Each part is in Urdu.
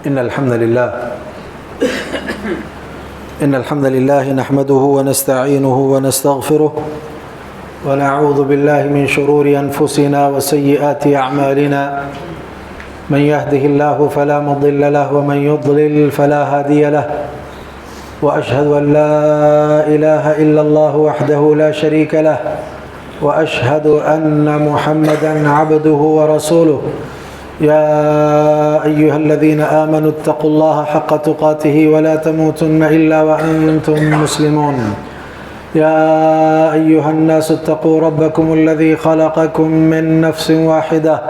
إن الحمد لله نحمده ونستعينه ونستغفره ونعوذ بالله من شرور أنفسنا وسيئات أعمالنا من يهده الله فلا مضل له ومن يضلل فلا هادي له وأشهد أن لا إله إلا الله وحده لا شريك له وأشهد أن محمدًا عبده ورسوله يا أيها الذين آمنوا اتقوا الله حق تقاته ولا تموتن إلا وأنتم مسلمون يا أيها الناس اتقوا ربكم الذي خلقكم من نفس واحدة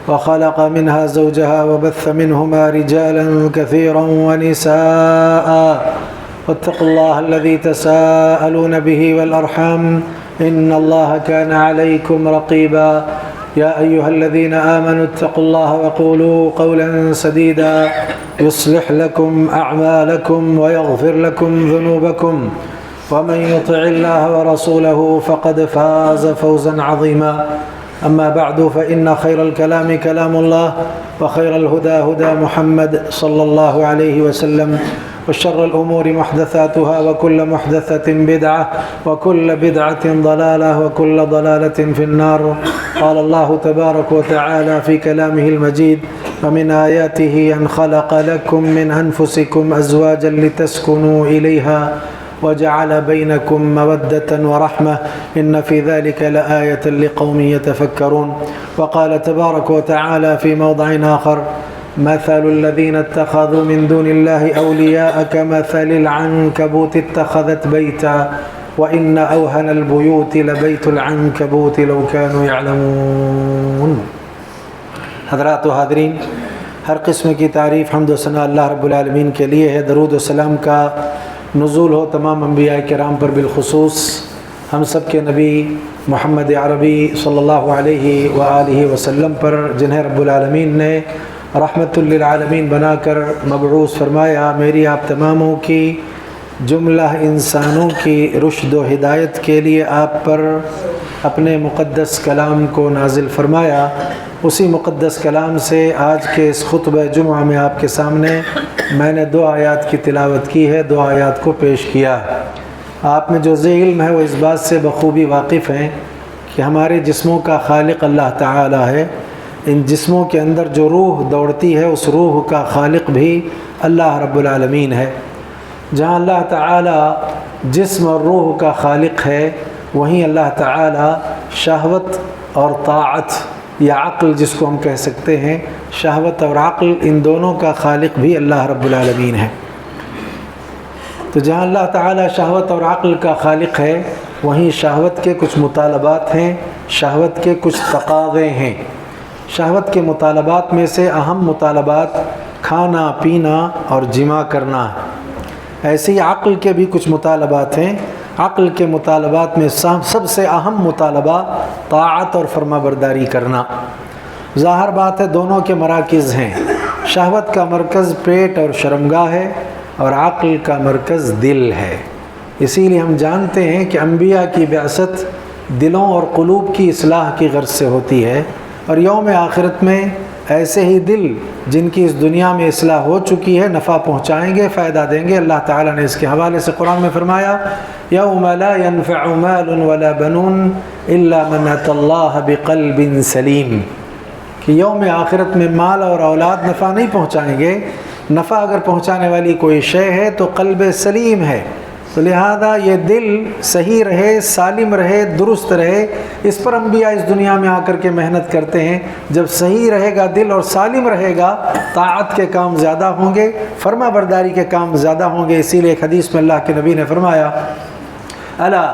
وخلق منها زوجها وبث منهما رجالا كثيرا ونساء واتقوا الله الذي تساءلون به والأرحام إن الله كان عليكم رقيبا يا أيها الذين آمنوا اتقوا الله وقولوا قولا سديدا يصلح لكم أعمالكم ويغفر لكم ذنوبكم ومن يطع الله ورسوله فقد فاز فوزا عظيما أما بعد فإن خير الكلام كلام الله وخير الهدى هدى محمد صلى الله عليه وسلم وشر الأمور محدثاتها وكل محدثة بدعة وكل بدعة ضلالة وكل ضلالة في النار قال الله تبارك وتعالى في كلامه المجيد ومن آياته أن خلق لكم من أنفسكم أزواجا لتسكنوا إليها وجعل بينكم مودة ورحمة إن في ذلك لآية لقوم يتفكرون وقال تبارك وتعالى في موضع آخر مثل الذين اتخذوا من دون الله أولياء كمثل العنكبوت اتخذت بيتا وإن أوهن البيوت لبيت العنكبوت لو كانوا يعلمون۔ حضرات و حاضرین، ہر قسم کی تعریف حمد و ثنا اللہ رب العالمین کے لیے ہے۔ درود و سلام کا نزول ہو تمام انبیاء کرام پر، بالخصوص ہم سب کے نبی محمد عربی صلی اللہ علیہ وآلہ وسلم پر، جنہیں رب العالمین نے رحمت للعالمین بنا کر مبعوث فرمایا۔ میری آپ تماموں کی، جملہ انسانوں کی رشد و ہدایت کے لیے آپ پر اپنے مقدس کلام کو نازل فرمایا۔ اسی مقدس کلام سے آج کے اس خطبہ جمعہ میں آپ کے سامنے میں نے 2 آیات کی تلاوت کی ہے، 2 آیات کو پیش کیا۔ آپ میں جو ذی علم ہے وہ اس بات سے بخوبی واقف ہیں کہ ہمارے جسموں کا خالق اللہ تعالی ہے۔ ان جسموں کے اندر جو روح دوڑتی ہے اس روح کا خالق بھی اللہ رب العالمین ہے۔ جہاں اللہ تعالی جسم اور روح کا خالق ہے، وہیں اللہ تعالی شہوت اور طاعت یا عقل، جس کو ہم کہہ سکتے ہیں شہوت اور عقل، ان دونوں کا خالق بھی اللہ رب العالمین ہے۔ تو جہاں اللہ تعالی شہوت اور عقل کا خالق ہے، وہیں شہوت کے کچھ مطالبات ہیں، شہوت کے کچھ تقاضے ہیں۔ شہوت کے مطالبات میں سے اہم مطالبات کھانا پینا اور جمع کرنا ہے۔ ایسے ہی عقل کے بھی کچھ مطالبات ہیں۔ عقل کے مطالبات میں سب سے اہم مطالبہ طاعت اور فرما برداری کرنا۔ ظاہر بات ہے دونوں کے مراکز ہیں۔ شہوت کا مرکز پیٹ اور شرمگاہ ہے، اور عقل کا مرکز دل ہے۔ اسی لیے ہم جانتے ہیں کہ انبیاء کی بعثت دلوں اور قلوب کی اصلاح کی غرض سے ہوتی ہے، اور یوم آخرت میں ایسے ہی دل جن کی اس دنیا میں اصلاح ہو چکی ہے نفع پہنچائیں گے، فائدہ دیں گے۔ اللہ تعالیٰ نے اس کے حوالے سے قرآن میں فرمایا یوم لا ينفع مال ولا بنون الا من اتى الله بقلب سلیم، کہ یوم آخرت میں مال اور اولاد نفع نہیں پہنچائیں گے۔ نفع اگر پہنچانے والی کوئی شے ہے تو قلب سلیم ہے، تو لہذا یہ دل صحیح رہے، سالم رہے، درست رہے، اس پر انبیاء اس دنیا میں آ کر کے محنت کرتے ہیں۔ جب صحیح رہے گا دل اور سالم رہے گا، طاعت کے کام زیادہ ہوں گے، فرما برداری کے کام زیادہ ہوں گے۔ اسی لیے ایک حدیث میں اللہ کے نبی نے فرمایا الا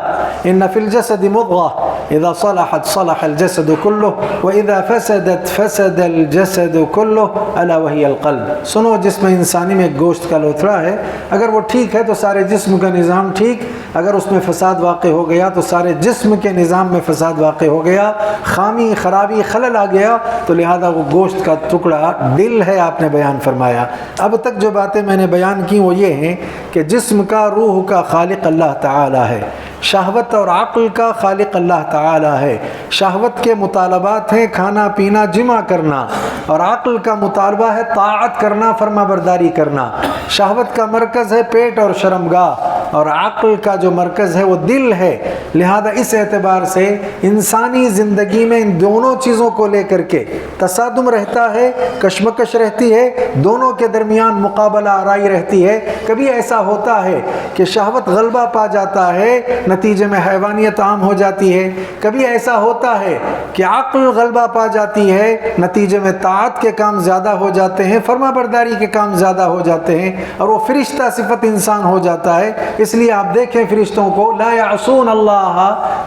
ان فی الجسد مضغة اذا صلحت صلح الجسد كله واذا فسدت فسد الجسد كله الا وهي القلب۔ سنو، جسم انسانی میں گوشت کا لوتھڑا ہے، اگر وہ ٹھیک ہے تو سارے جسم کا نظام ٹھیک، اگر اس میں فساد واقع ہو گیا تو سارے جسم کے نظام میں فساد واقع ہو گیا، خامی خرابی خلل آ گیا، تو لہذا وہ گوشت کا ٹکڑا دل ہے، آپ نے بیان فرمایا۔ اب تک جو باتیں میں نے بیان کی وہ یہ ہیں کہ جسم کا، روح کا خالق اللہ تعالی ہے، شہوت اور عقل کا خالق اللہ تعالی ہے۔ شہوت کے مطالبات ہیں کھانا پینا جمع کرنا، اور عقل کا مطالبہ ہے طاعت کرنا، فرما برداری کرنا۔ شہوت کا مرکز ہے پیٹ اور شرمگاہ، اور عقل کا جو مرکز ہے وہ دل ہے۔ لہذا اس اعتبار سے انسانی زندگی میں ان دونوں چیزوں کو لے کر کے تصادم رہتا ہے، کشمکش رہتی ہے، دونوں کے درمیان مقابلہ آرائی رہتی ہے۔ کبھی ایسا ہوتا ہے کہ شہوت غلبہ پا جاتا ہے، نتیجے میں حیوانیت عام ہو جاتی ہے۔ کبھی ایسا ہوتا ہے کہ عقل غلبہ پا جاتی ہے، نتیجے میں طاعت کے کام زیادہ ہو جاتے ہیں، فرما برداری کے کام زیادہ ہو جاتے ہیں، اور وہ فرشتہ صفت انسان ہو جاتا ہے۔ اس لیے آپ دیکھیں فرشتوں کو، لا یعصون اللہ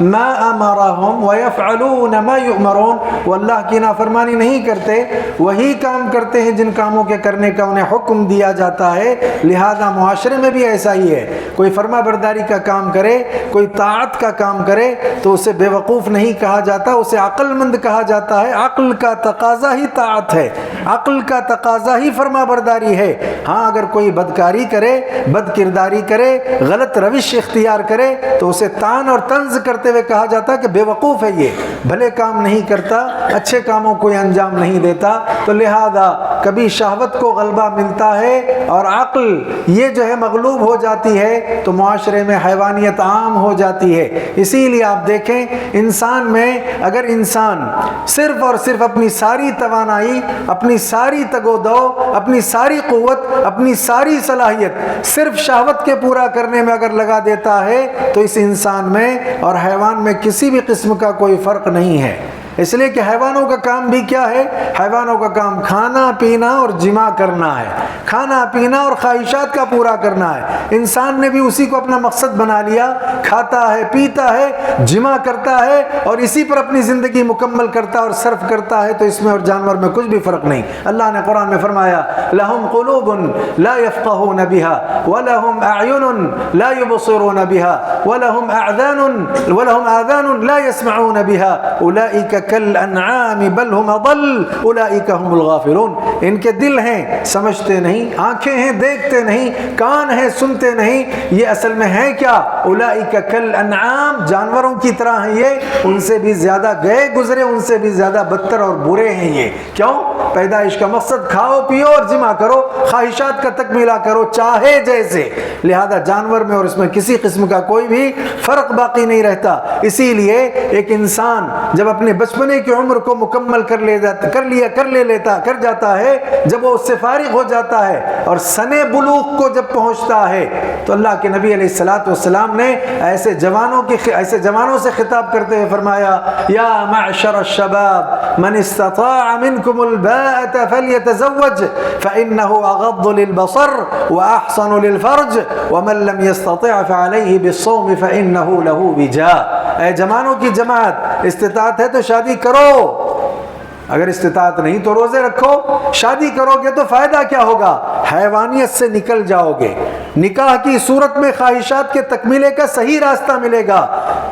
ما امرهم ویفعلون ما یؤمرون، وہ اللہ کی نافرمانی نہیں کرتے، وہی کام کرتے ہیں جن کاموں کے کرنے کا انہیں حکم دیا جاتا ہے۔ لہذا معاشرے میں بھی ایسا ہی ہے، کوئی فرما برداری کا کام کرے، کوئی طاعت کا کام کرے تو اسے بے وقوف نہیں کہا جاتا، اسے عقل مند کہا جاتا ہے۔ عقل کا تقاضا ہی طاعت ہے، عقل کا تقاضا ہی فرما برداری ہے۔ ہاں اگر کوئی بدکاری کرے، بد کرداری کرے، غلط روش اختیار کرے تو اسے تان اور طنز کرتے ہوئے کہا جاتا ہے کہ بے وقوف ہے، یہ بھلے کام نہیں کرتا، اچھے کاموں کو انجام نہیں دیتا۔ تو لہذا کبھی شہوت کو غلبہ ملتا ہے اور عقل یہ جو ہے مغلوب ہو جاتی ہے تو معاشرے میں حیوانیت عام ہو جاتی ہے۔ اسی لیے آپ دیکھیں انسان میں اگر انسان صرف اور صرف اپنی ساری توانائی، اپنی ساری تگ و دو، اپنی ساری قوت، اپنی ساری صلاحیت صرف شہوت کے پورا کرنے میں اگر لگا دیتا ہے تو اس انسان میں اور حیوان میں کسی بھی قسم کا کوئی فرق نہیں ہے۔ اس لیے کہ حیوانوں کا کام بھی کیا ہے؟ حیوانوں کا کام کھانا پینا اور جمع کرنا ہے، کھانا پینا اور خواہشات کا پورا کرنا ہے۔ انسان نے بھی اسی کو اپنا مقصد بنا لیا، کھاتا ہے، پیتا ہے، جمع کرتا ہے اور اسی پر اپنی زندگی مکمل کرتا اور صرف کرتا ہے، تو اس میں اور جانور میں کچھ بھی فرق نہیں۔ اللہ نے قرآن میں فرمایا لَهُمْ قُلُوبٌ لَا يَفْقَهُونَ بِهَا وَلَهُمْ أَعْيُنٌ لَا يُبْصِرُونَ بِهَا وَلَهُمْ آذَانٌ لَا يَسْمَعُونَ بِهَا أُولَئِكَ كالانعام بل هم اضل اولئک هم الغافلون۔ ان کے دل ہیں سمجھتے نہیں، آنکھیں ہیں دیکھتے نہیں، کان ہیں سنتے نہیں، یہ اصل میں ہے کیا؟ اولئک کالانعام، جانوروں کی طرح ہیں یہ، ان سے بھی زیادہ گئے گزرے، ان سے بھی زیادہ بدتر اور برے ہیں یہ۔ کیوں؟ پیدائش کا مقصد کھاؤ پیو اور جمع کرو، خواہشات کا تکمیلہ کرو چاہے جیسے۔ لہذا جانور میں اور اس میں کسی قسم کا کوئی بھی فرق باقی نہیں رہتا۔ اسی لیے ایک انسان جب اپنے بچپنے کی عمر کو مکمل کر جاتا ہے، جب وہ اس سے فارغ ہو جاتا ہے اور سن بلوغ کو جب پہنچتا ہے تو اللہ کے نبی علیہ الصلوۃ والسلام نے ایسے جوانوں سے خطاب کرتے ہوئے فرمایا یا معشر الشباب من استطاع منکم الباءة فلیتزوج فإنه اغض للبصر واحصن للفرج ومن لم يستطع فعليه بالصوم فإنه له وجاء۔ اے جوانوں کی جماعت، استطاعت ہے تو شادی کرو، اگر استطاعت نہیں تو روزے رکھو۔ شادی کرو گے تو فائدہ کیا ہوگا؟ حیوانیت سے نکل جاؤ گے، نکاح کی صورت میں خواہشات کے تکمیلے کا صحیح راستہ ملے گا،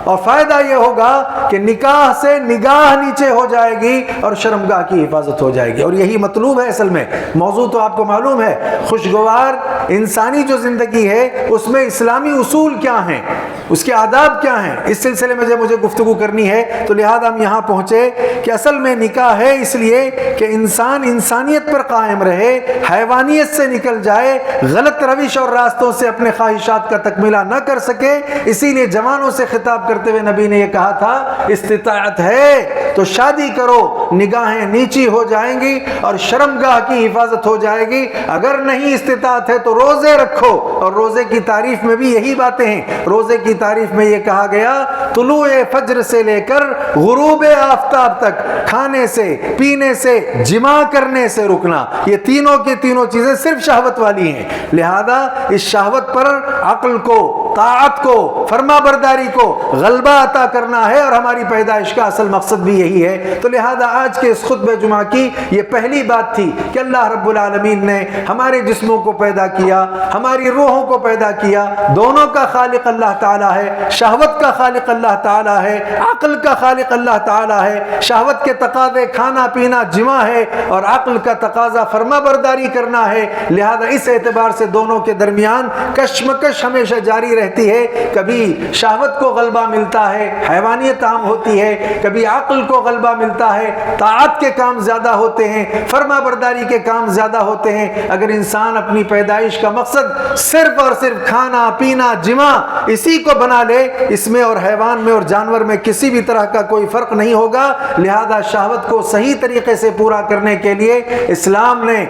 اور فائدہ یہ ہوگا کہ نکاح سے نگاہ نیچے ہو جائے گی اور شرمگاہ کی حفاظت ہو جائے گی، اور یہی مطلوب ہے اصل میں۔ موضوع تو آپ کو معلوم ہے، خوشگوار انسانی جو زندگی ہے اس میں اسلامی اصول کیا ہیں، اس کے آداب کیا ہیں، اس سلسلے میں جب مجھے گفتگو کرنی ہے تو لہذا ہم یہاں پہنچے کہ اصل میں نکاح ہے اس لیے کہ انسان انسانیت پر قائم رہے، حیوانیت سے نکل جائے، غلط روش اور راستوں سے اپنے خواہشات کا تکمیلہ نہ کر سکے۔ اسی لیے جوانوں سے خطاب کرتے ہوئے نبی نے یہ کہا تھا استطاعت ہے تو شادی کرو، نگاہیں نیچی ہو جائیں گی اور شرمگاہ کی حفاظت ہو جائے گی۔ اگر نہیں استطاعت ہے تو روزے رکھو، اور روزے کی تعریف میں بھی یہی باتیں ہیں۔ روزے کی تعریف میں یہ کہا گیا طلوع فجر سے لے کر غروب آفتاب تک کھانے سے، پینے سے، جمع کرنے سے رکنا، یہ تینوں کی تینوں چیزیں صرف شہوت والی ہیں۔ لہذا اس شہوت پر عقل کو، طاعت کو، فرما برداری کو غلبہ عطا کرنا ہے، اور ہماری پیدائش کا اصل مقصد بھی یہی ہے۔ تو لہذا آج کے اس خطبہ جمعہ کی یہ پہلی بات تھی کہ اللہ رب العالمین نے ہمارے جسموں کو پیدا کیا، ہماری روحوں کو پیدا کیا، دونوں کا خالق اللہ تعالیٰ ہے، شہوت کا خالق اللہ تعالیٰ ہے، عقل کا خالق اللہ تعالیٰ ہے۔ شہوت کے تقاضے کھانا پینا جمع ہے، اور عقل کا تقاضا فرما برداری کرنا ہے۔ لہذا اس اعتبار سے دونوں کے درمیان کشمکش ہمیشہ جاری رہتی ہے، کبھی شہوت کو غلبہ ملتا ہے، حیوانیت عام ہوتی ہے، کبھی عقل کو غلبہ ملتا ہے، طاعت کے کام زیادہ ہوتے ہیں، فرما برداری کے کام زیادہ ہوتے ہیں۔ اگر انسان اپنی پیدائش کا مقصد صرف اور صرف کھانا پینا جمع اسی کو بنا لے، اس میں اور حیوان میں اور جانور میں کسی بھی طرح کا کوئی فرق نہیں ہوگا۔ لہذا شہوت کو صحیح طریقے سے پورا کرنے کے لیے اسلام نے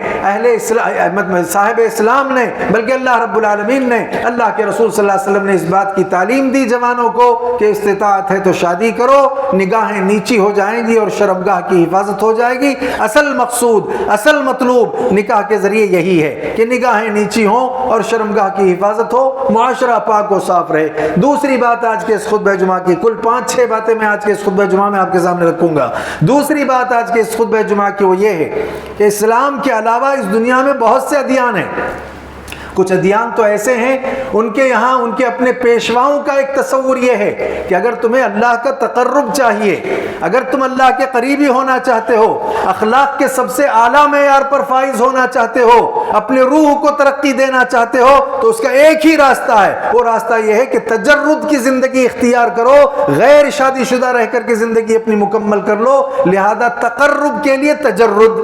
صاحب اسلام نے بلکہ اللہ رب العالمین نے، اللہ کے رسول صلی اللہ علیہ وسلم نے اس بات کی تعلیم دی جوانوں کو کہ استطاعت ہے تو شادی کرو، نگاہیں نیچی ہو جائیں گی اور شرمگاہ کی حفاظت ہو جائے گی۔ اصل مقصود، اصل مطلوب نکاح کے ذریعے یہی ہے کہ نگاہیں نیچی ہوں اور شرمگاہ کی حفاظت ہو، معاشرہ پاک و صاف رہے۔ دوسری بات آج کے اس خطبہ جمعہ کی، کل 5-6 باتیں میں آج کے اس خطبہ جمعہ میں آپ کے سامنے رکھوں گا۔ دوسری بات آج کے اس خطبہ جمعہ کی وہ یہ ہے کہ اسلام کے علاوہ اس دنیا میں بہت سے ادیان ہیں۔ کچھ ادیان تو ایسے ہیں ان کے یہاں ان کے اپنے پیشواؤں کا ایک تصور یہ ہے کہ اگر تمہیں اللہ کا تقرب چاہیے، اگر تم اللہ کے قریبی ہونا چاہتے ہو، اخلاق کے سب سے اعلیٰ معیار پر فائز ہونا چاہتے ہو، اپنے روح کو ترقی دینا چاہتے ہو، تو اس کا ایک ہی راستہ ہے، وہ راستہ یہ ہے کہ تجرد کی زندگی اختیار کرو، غیر شادی شدہ رہ کر کے زندگی اپنی مکمل کر لو۔ لہذا تقرب کے لیے تجرد،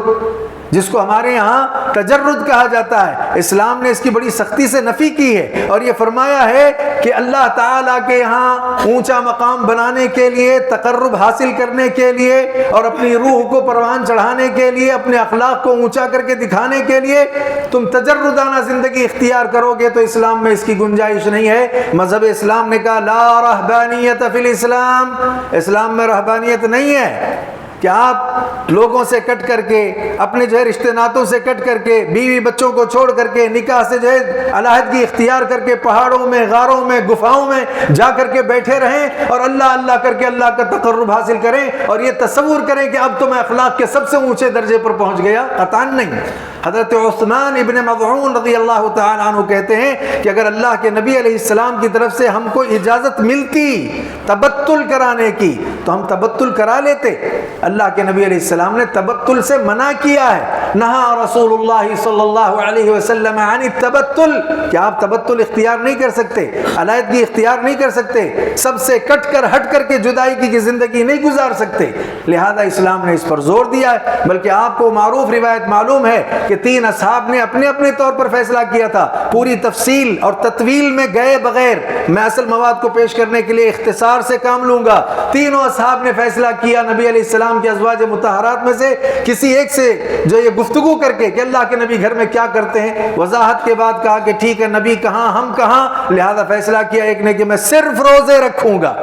جس کو ہمارے یہاں تجرد کہا جاتا ہے، اسلام نے اس کی بڑی سختی سے نفی کی ہے اور یہ فرمایا ہے کہ اللہ تعالیٰ کے یہاں اونچا مقام بنانے کے لیے، تقرب حاصل کرنے کے لیے اور اپنی روح کو پروان چڑھانے کے لیے، اپنے اخلاق کو اونچا کر کے دکھانے کے لیے تم تجردانہ زندگی اختیار کرو گے تو اسلام میں اس کی گنجائش نہیں ہے۔ مذہب اسلام نے کہا لا رہبانیت فی الاسلام، اسلام میں رہبانیت نہیں ہے کہ آپ لوگوں سے کٹ کر کے، اپنے جو ہے رشتے ناتوں سے کٹ کر کے، بیوی بچوں کو چھوڑ کر کے، نکاح سے جو ہے علیحدگی اختیار کر کے پہاڑوں میں، غاروں میں، گفاؤں میں جا کر کے بیٹھے رہیں اور اللہ اللہ کر کے اللہ کا تقرب حاصل کریں اور یہ تصور کریں کہ اب تو میں اخلاق کے سب سے اونچے درجے پر پہنچ گیا۔ قطعاً نہیں۔ حضرت عثمان ابن مظعون رضی اللہ تعالیٰ عنہ کہتے ہیں کہ اگر اللہ کے نبی علیہ السلام کی طرف سے ہم کو اجازت ملتی تبتل کرانے کی تو ہم تبتل کرا لیتے۔ اللہ کے نبی علیہ السلام نے تبتل سے منع کیا ہے، نہا رسول اللہ صلی اللہ علیہ وسلم عن التبتل، کہ آپ تبتل اختیار نہیں کر سکتے، علیحدگی اختیار نہیں کر سکتے، سب سے کٹ کر ہٹ کر کے جدائی کی زندگی نہیں گزار سکتے۔ لہذا اسلام نے اس پر زور دیا ہے۔ بلکہ آپ کو معروف روایت معلوم ہے کہ 3 اصحاب نے اپنے اپنے طور پر فیصلہ کیا تھا، پوری تفصیل اور تطویل میں گئے بغیر، میں اصل مواد کو پیش کرنے کے لیے اختصار سے کام لوں گا۔ تینوں اصحاب نے فیصلہ کیا نبی علیہ السلام کے ازواج مطہرات میں سے کسی ایک سے جو یہ گفتگو کر کے کہ اللہ کے نبی گھر میں کیا کرتے ہیں، وضاحت کے بعد کہا کہ ٹھیک ہے نبی کہاں ہم کہاں، لہذا فیصلہ کیا ایک نے کہ میں صرف روزے رکھوں گا،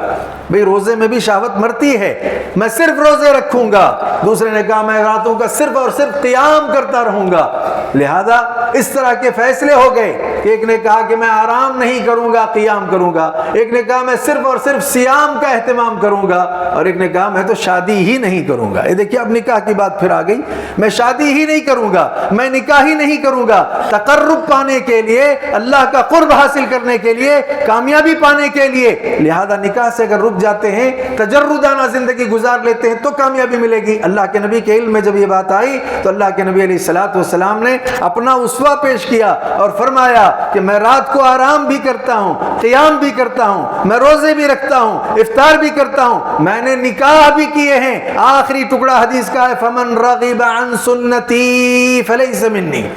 بھئی روزے میں بھی شہوت مرتی ہے، میں صرف روزے رکھوں گا، دوسرے نے کہا میں راتوں کا صرف اور صرف قیام کرتا رہوں گا۔ لہذا اس طرح کے فیصلے ہو گئے کہ ایک نے کہا کہ میں آرام نہیں کروں گا، قیام کروں گا، ایک نے کہا میں صرف اور صرف سیام کا اہتمام کروں گا، اور ایک نے کہا میں تو شادی ہی نہیں کروں گا۔ یہ دیکھیے اب نکاح کی بات پھر آ گئی، میں شادی ہی نہیں کروں گا، میں نکاح ہی نہیں کروں گا۔ تقرب پانے کے لیے، اللہ کا قرب حاصل کرنے کے لیے، کامیابی پانے کے لیے، لہذا نکاح سے اگر رک جاتے ہیں، تجردانہ زندگی گزار لیتے ہیں تو کامیابی ملے گی۔ اللہ کے نبی کے علم میں جب یہ بات آئی تو اللہ کے نبی علیہ السلام نے اپنا اسوہ پیش کیا اور فرمایا کہ میں رات کو آرام بھی کرتا ہوں، قیام بھی کرتا ہوں، میں روزے بھی رکھتا ہوں، افطار بھی کرتا ہوں، میں نے نکاح بھی کیے ہیں۔ آخری ٹکڑا حدیث کا ہے فمن رغب عن سنتی فلیس منی،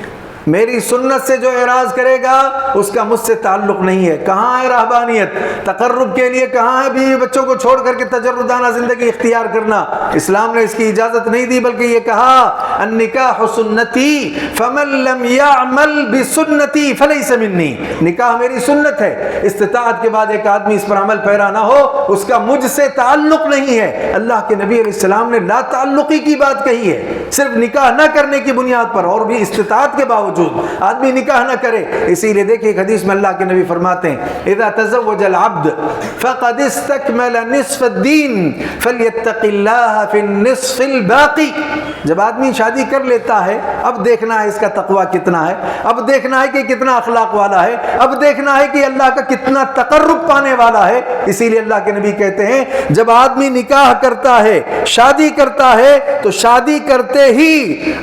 میری سنت سے جو اعراض کرے گا اس کا مجھ سے تعلق نہیں ہے۔ کہاں ہے رہبانیت؟ تقرب کے لیے کہاں ہے بیوی بچوں کو چھوڑ کر کے تجردانہ زندگی اختیار کرنا؟ اسلام نے اس کی اجازت نہیں دی، بلکہ یہ کہا النکاح سنتی فمن لم يعمل بسنتی فلیس منی، نکاح میری سنت ہے، استطاعت کے بعد ایک آدمی اس پر عمل پیرا نہ ہو اس کا مجھ سے تعلق نہیں ہے۔ اللہ کے نبی علیہ السلام نے لا تعلقی کی بات کہی ہے، صرف نکاح نہ کرنے کی بنیاد پر، اور بھی استطاعت کے باوجود آدمی نکاح نہ کرے۔ اسی لیے دیکھیں ایک حدیث میں اللہ کے نبی فرماتے ہیں اذا تزوج العبد فقد استكمل نصف الدين فليتق الله في النصف الباقي، جب آدمی شادی کر لیتا ہے اب دیکھنا ہے اس کا تقوی کتنا ہے، اب دیکھنا ہے کہ کتنا اخلاق والا ہے، اب دیکھنا ہے کہ اللہ کا کتنا تقرب پانے والا ہے۔ اسی لیے اللہ کے نبی کہتے ہیں جب آدمی نکاح کرتا ہے، شادی کرتا ہے، تو شادی کرتے ہی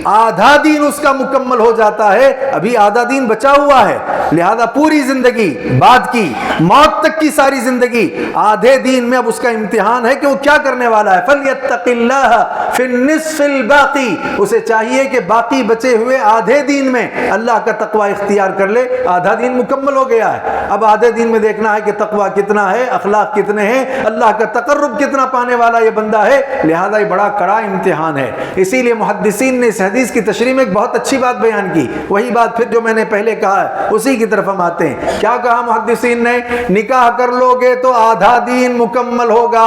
آدھا دین اس کا مکمل ہو جاتا ہے، ابھی آدھا دین بچا ہوا ہے۔ لہذا پوری زندگی بعد کی موت تک کی ساری زندگی آدھے دین میں اب اس کا امتحان ہے کہ وہ کیا کرنے والا ہے. فَلْيَتَّقِ اللَّهَ فِي النِّصْفِ الْبَاقِي، اسے چاہیے کہ باقی بچے ہوئے آدھے دین میں اللہ کا تقوی اختیار کر لے. آدھا دین مکمل ہو گیا ہے، اب آدھے دین میں دیکھنا ہے کہ تقوی کتنا ہے، اخلاق کتنے ہیں، اللہ کا تقرب کتنا پانے والا یہ بندہ ہے. لہذا یہ بڑا کڑا امتحان ہے. اسی لیے محدثین نے اس حدیث کی تشریح میں ایک بہت اچھی بات بیان کی، وہی بات پھر جو میں نے پہلے کہا ہے اسی کی طرف ہم آتے ہیں. کیا کہا محدثین نے؟ نکاح کر لو گے تو آدھا دین مکمل ہوگا،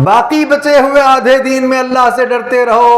باقی بچے ہوئے آدھے دین میں اللہ سے ڈرتے رہو.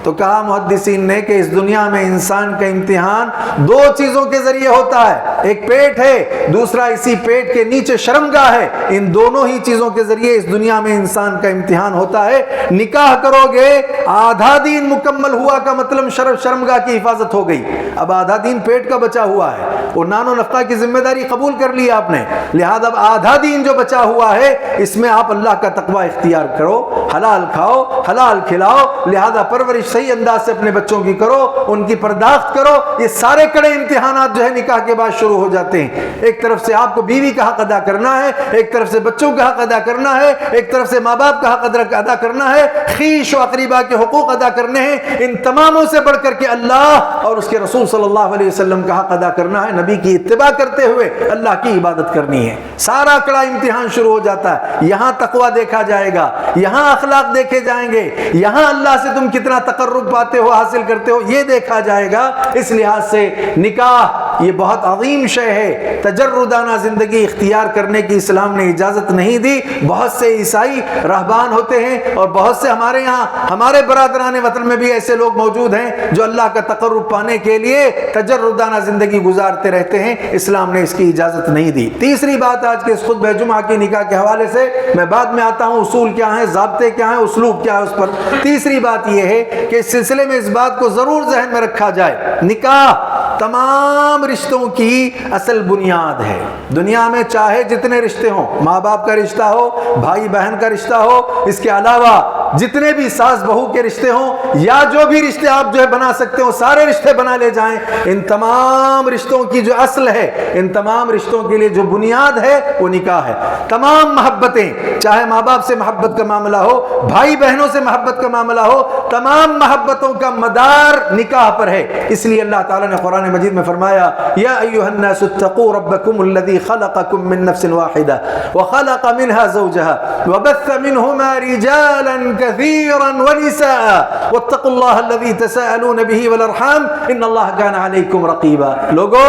تو کہا محدثین نے کہ اس دنیا میں انسان کا امتحان دو چیزوں کے ذریعے ہوتا ہے، ایک پیٹ ہے، دوسرا اسی پیٹ کے نیچے شرمگاہ ہے. ان دونوں ہی چیزوں کے ذریعے اس دنیا میں انسان کا امتحان ہوتا ہے. نکاح کرو گے آدھا دین مکمل ہوا کا مطلب شرمگاہ کی حفاظت ہو گئی. اب آدھا دین پیٹ کا بچا ہوا ہے، وہ نان و نفقہ کی ذمہ داری قبول کر لی آپ نے. لہذا اب آدھا دین جو بچا ہوا ہے اس میں آپ اللہ کا تقوی اختیار کرو، حلال کھاؤ، حلال کھلاؤ. لہذا پرورش صحیح انداز سے اپنے بچوں کی کرو، ان کی پرداخت کرو. یہ سارے کڑے امتحانات جو ہے نکاح کے بعد شروع ہو جاتے ہیں. ایک طرف سے آپ کو بیوی کا حق ادا کرنا ہے، ایک طرف سے بچوں کا حق ادا کرنا ہے، ایک طرف سے ماں باپ کا حق ادا کرنا ہے، خیش و اقریبا کے حقوق ادا کرنے ہیں. ان تماموں سے بڑھ کر کے اللہ اور اس کے رسول صلی اللہ علیہ وسلم کا حق ادا کرنا ہے. نبی کی اتباع کرتے ہوئے اللہ کی عبادت کرنی ہے. سارا کڑا امتحان شروع ہو جاتا ہے. یہاں تقوی دیکھا جائے گا، یہاں اخلاق دیکھے جائیں گے، یہاں اللہ سے تم کتنا تقرب پاتے ہو، حاصل کرتے ہو، یہ دیکھا جائے گا. اس لحاظ سے نکاح یہ بہت عظیم شے ہے. تجردانہ زندگی اختیار کرنے کی اسلام نے اجازت نہیں دی. بہت سے عیسائی رہبان ہوتے ہیں اور بہت سے ہمارے یہاں ہمارے برادران وطن میں بھی ایسے لوگ موجود ہیں جو اللہ کا تقرب پانے کے لیے تجردانہ زندگی گزارتے رہتے ہیں. اسلام نے اس کی اجازت نہیں دی. تیسری بات آج کے اس خطبہ جمعہ کی نکاح کے حوالے سے، میں بعد میں آتا ہوں اصول کیا ہیں، ضابطے کیا ہیں، اسلوب کیا ہے اس پر. تیسری بات یہ ہے کہ اس سلسلے میں اس بات کو ضرور ذہن میں رکھا جائے، نکاح تمام رشتوں کی اصل بنیاد ہے. دنیا میں چاہے جتنے رشتے ہوں، ماں باپ کا رشتہ ہو، بھائی بہن کا رشتہ ہو، اس کے علاوہ جتنے بھی ساس بہو کے رشتے ہوں یا جو بھی رشتے آپ جو ہے بنا سکتے ہو، سارے رشتے بنا لے جائیں. ان تمام رشتوں کی جو اصل ہے، ان تمام رشتوں کے لیے جو بنیاد ہے وہ نکاح ہے. تمام محبتیں، چاہے ماں باپ سے محبت کا معاملہ ہو، بھائی بہنوں سے محبت کا معاملہ ہو، تمام محبتوں کا مدار نکاح پر ہے. اس لیے اللہ تعالیٰ نے قرآن مجید میں فرمایا، یا ایھا الناس اتقوا ربکم الذی خلقکم من نفس واحدہ وخلق منها زوجها وبث منهما رجالا كثيرا ونساء واتقوا الله الذي تساءلون به والارحام ان الله كان عليكم رقيبا. لوگو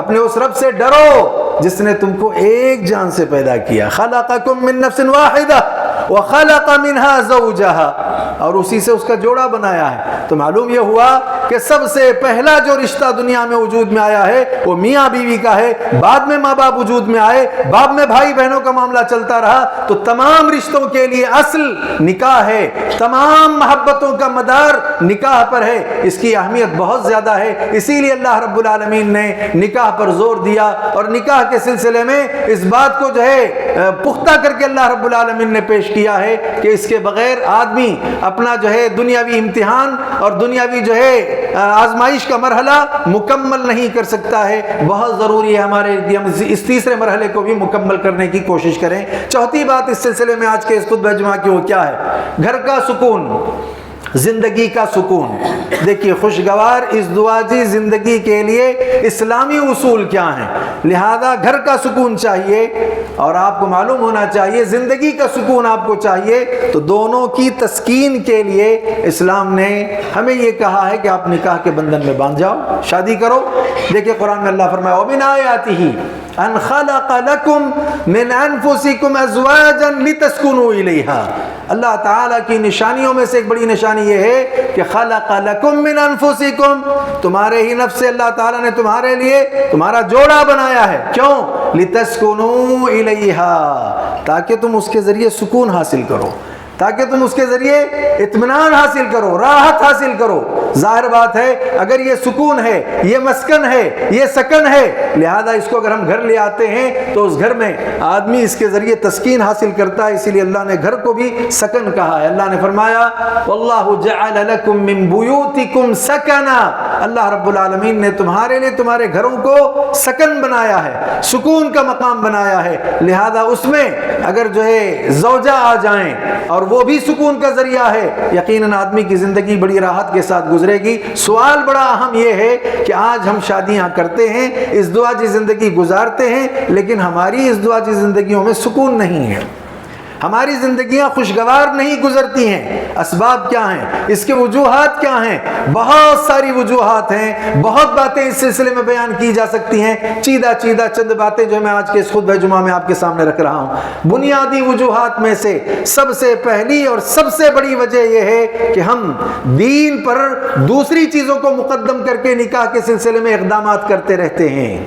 اپنے اس رب سے ڈرو جس نے تم کو ایک جان سے پیدا کیا. خلقکم من نفس واحدہ وخلق منها زوجها، اور اسی سے اس کا جوڑا بنایا ہے. تو معلوم یہ ہوا کہ سب سے پہلا جو رشتہ دنیا میں وجود میں آیا ہے وہ میاں بیوی کا ہے. بعد میں ماں باپ وجود میں آئے، بعد میں بھائی بہنوں کا معاملہ چلتا رہا. تو تمام رشتوں کے لیے اصل نکاح ہے، تمام محبتوں کا مدار نکاح پر ہے. اس کی اہمیت بہت زیادہ ہے. اسی لیے اللہ رب العالمین نے نکاح پر زور دیا، اور نکاح کے سلسلے میں اس بات کو جو ہے پختہ کر کے اللہ رب العالمین نے پیش کیا ہے کہ اس کے بغیر آدمی اپنا جو ہے دنیاوی امتحان اور دنیاوی جو ہے آزمائش کا مرحلہ مکمل نہیں کر سکتا ہے. بہت ضروری ہے ہمارے اس تیسرے مرحلے کو بھی مکمل کرنے کی کوشش کریں. چوتھی بات اس سلسلے میں آج کے اس خطبہ جمعہ کی وہ کیا ہے؟ گھر کا سکون، زندگی کا سکون. دیکھیے خوشگوار ازدواجی زندگی کے لیے اسلامی اصول کیا ہیں. لہذا گھر کا سکون چاہیے اور آپ کو معلوم ہونا چاہیے زندگی کا سکون آپ کو چاہیے. تو دونوں کی تسکین کے لیے اسلام نے ہمیں یہ کہا ہے کہ آپ نکاح کے بندھن میں باندھ جاؤ، شادی کرو. دیکھیے قرآن میں اللہ فرمایا وَمِنْ آیَاتِهِ ان خلق لکم من انفسکم ازواجا لتسکنوا الیہا. اللہ تعالیٰ کی نشانیوں میں سے ایک بڑی نشانی یہ ہے کہ خلق لکم من انفسکم، تمہارے ہی نفس سے اللہ تعالیٰ نے تمہارے لیے تمہارا جوڑا بنایا ہے. کیوں؟ لتسکنوا الیہا، تاکہ تم اس کے ذریعے سکون حاصل کرو، تاکہ تم اس کے ذریعے اطمینان حاصل کرو، راحت حاصل کرو. ظاہر بات ہے اگر یہ سکون ہے، یہ مسکن ہے، یہ سکن ہے، لہذا اس کو اگر ہم گھر لے آتے ہیں تو اس گھر میں آدمی اس کے ذریعے تسکین حاصل کرتا ہے، اسی لیے اللہ نے گھر کو بھی سکن کہا ہے۔ اللہ نے فرمایا واللہ جعل لکم من بیوتکم سکنا، اللہ رب العالمین نے تمہارے لیے تمہارے گھروں کو سکن بنایا ہے، سکون کا مقام بنایا ہے، لہذا اس میں اگر جو ہے زوجہ آ جائیں اور وہ بھی سکون کا ذریعہ ہے، یقیناً آدمی کی زندگی بڑی راحت کے ساتھ گزرے گی۔ سوال بڑا اہم یہ ہے کہ آج ہم شادیاں کرتے ہیں، ازدواجی زندگی گزارتے ہیں، لیکن ہماری ازدواجی زندگیوں میں سکون نہیں ہے، ہماری زندگیاں خوشگوار نہیں گزرتی ہیں۔ اسباب کیا ہیں؟ اس کے وجوہات کیا ہیں؟ بہت ساری وجوہات ہیں، بہت باتیں اس سلسلے میں بیان کی جا سکتی ہیں، چیدہ چند باتیں جو میں آج کے اس خطبہ جمعہ میں آپ کے سامنے رکھ رہا ہوں۔ بنیادی وجوہات میں سے سب سے پہلی اور سب سے بڑی وجہ یہ ہے کہ ہم دین پر دوسری چیزوں کو مقدم کر کے نکاح کے سلسلے میں اقدامات کرتے رہتے ہیں،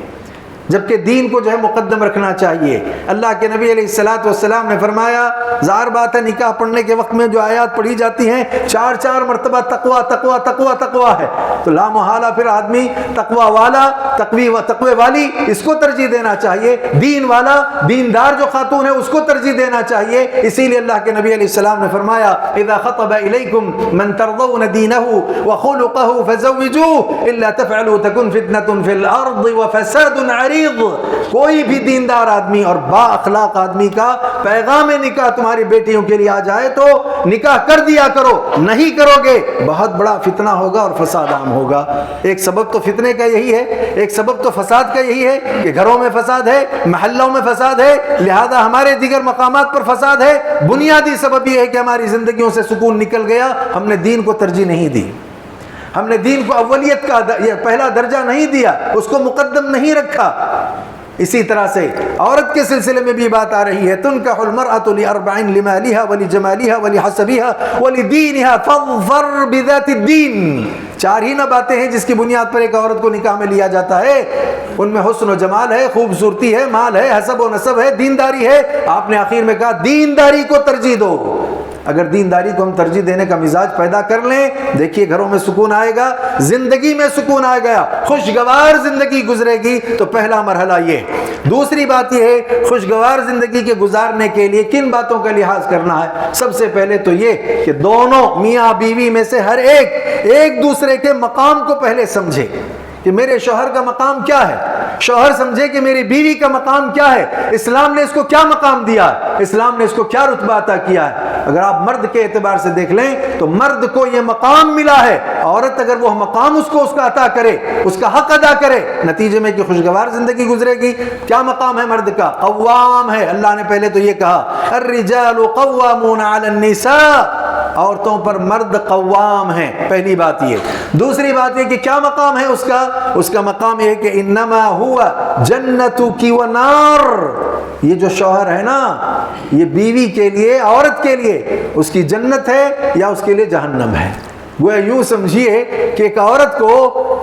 جبکہ دین کو جو ہے مقدم رکھنا چاہیے۔ اللہ کے نبی علیہ الصلوۃ والسلام نے فرمایا، ظاہر بات ہے نکاح پڑھنے کے وقت میں جو آیات پڑھی جاتی ہیں 4 مرتبہ تقوی تقوی تقوی تقوی ہے، تو لا محالہ پھر آدمی تقوی والا، تقوی والی اس کو ترجیح دینا چاہیے، دین والا، دیندار جو خاتون ہے اس کو ترجیح دینا چاہیے۔ اسی لیے اللہ کے نبی علیہ السلام نے فرمایا اذا خطب الیکم من ترضون دینہ وخلقہ فزوجوہ الا تفعلوا تکن فتنة فی الارض وفساد عریض۔ کوئی بھی دیندار آدمی اور با اخلاق آدمی کا پیغام نکاح تمہاری بیٹیوں کے لیے آ جائے تو نکاح کر دیا کرو، نہیں کرو گے بہت بڑا فتنہ ہوگا اور فساد عام ہوگا۔ ایک سبب تو فتنے کا یہی ہے، ایک سبب تو فساد کا یہی ہے کہ گھروں میں فساد ہے، محلوں میں فساد ہے، لہذا ہمارے دیگر مقامات پر فساد ہے۔ بنیادی سبب یہ ہے کہ ہماری زندگیوں سے سکون نکل گیا، ہم نے دین کو ترجیح نہیں دی، ہم نے دین کو اولیت کا پہلا درجہ نہیں دیا، اس کو مقدم نہیں رکھا۔ اسی طرح سے عورت کے سلسلے میں بھی بات آ رہی ہے تنکح المرأة لأربع لمالها ولجمالها ولحسبها ولدينها فاظفر بذات الدين۔ 4 ہی نہ باتیں ہیں جس کی بنیاد پر ایک عورت کو نکاح میں لیا جاتا ہے، ان میں حسن و جمال ہے، خوبصورتی ہے، مال ہے، حسب و نسب ہے، دینداری ہے۔ آپ نے آخر میں کہا دینداری کو ترجیح دو۔ اگر دینداری کو ہم ترجیح دینے کا مزاج پیدا کر لیں، دیکھیے گھروں میں سکون آئے گا، زندگی میں سکون آئے گا، خوشگوار زندگی گزرے گی۔ تو پہلا مرحلہ یہ۔ دوسری بات یہ ہے خوشگوار زندگی کے گزارنے کے لیے کن باتوں کا لحاظ کرنا ہے؟ سب سے پہلے تو یہ کہ دونوں میاں بیوی میں سے ہر ایک دوسرے کے مقام کو پہلے سمجھے کہ میرے شوہر کا مقام کیا ہے، شوہر سمجھے کہ میری بیوی کا مقام کیا ہے، اسلام نے اس کو کیا مقام دیا ہے، اسلام نے اس کو کیا رتبہ عطا کیا ہے۔ اگر آپ مرد کے اعتبار سے دیکھ لیں تو مرد کو یہ مقام ملا ہے، عورت اگر وہ مقام اس کا عطا کرے، اس کا حق ادا کرے، نتیجے میں کہ خوشگوار زندگی گزرے گی۔ کیا مقام ہے مرد کا؟ قوام ہے۔ اللہ نے پہلے تو یہ کہا الرجال قوامون علی النساء، عورتوں پر مرد قوام ہیں، پہلی بات یہ۔ دوسری بات یہ کہ کیا مقام ہے اس کا مقام یہ کہ انما ہوا جنتک و نار، یہ جو شوہر ہے نا یہ بیوی کے لیے، عورت کے لیے اس کی جنت ہے یا اس کے لیے جہنم ہے۔ وہ یوں سمجھیے کہ ایک عورت کو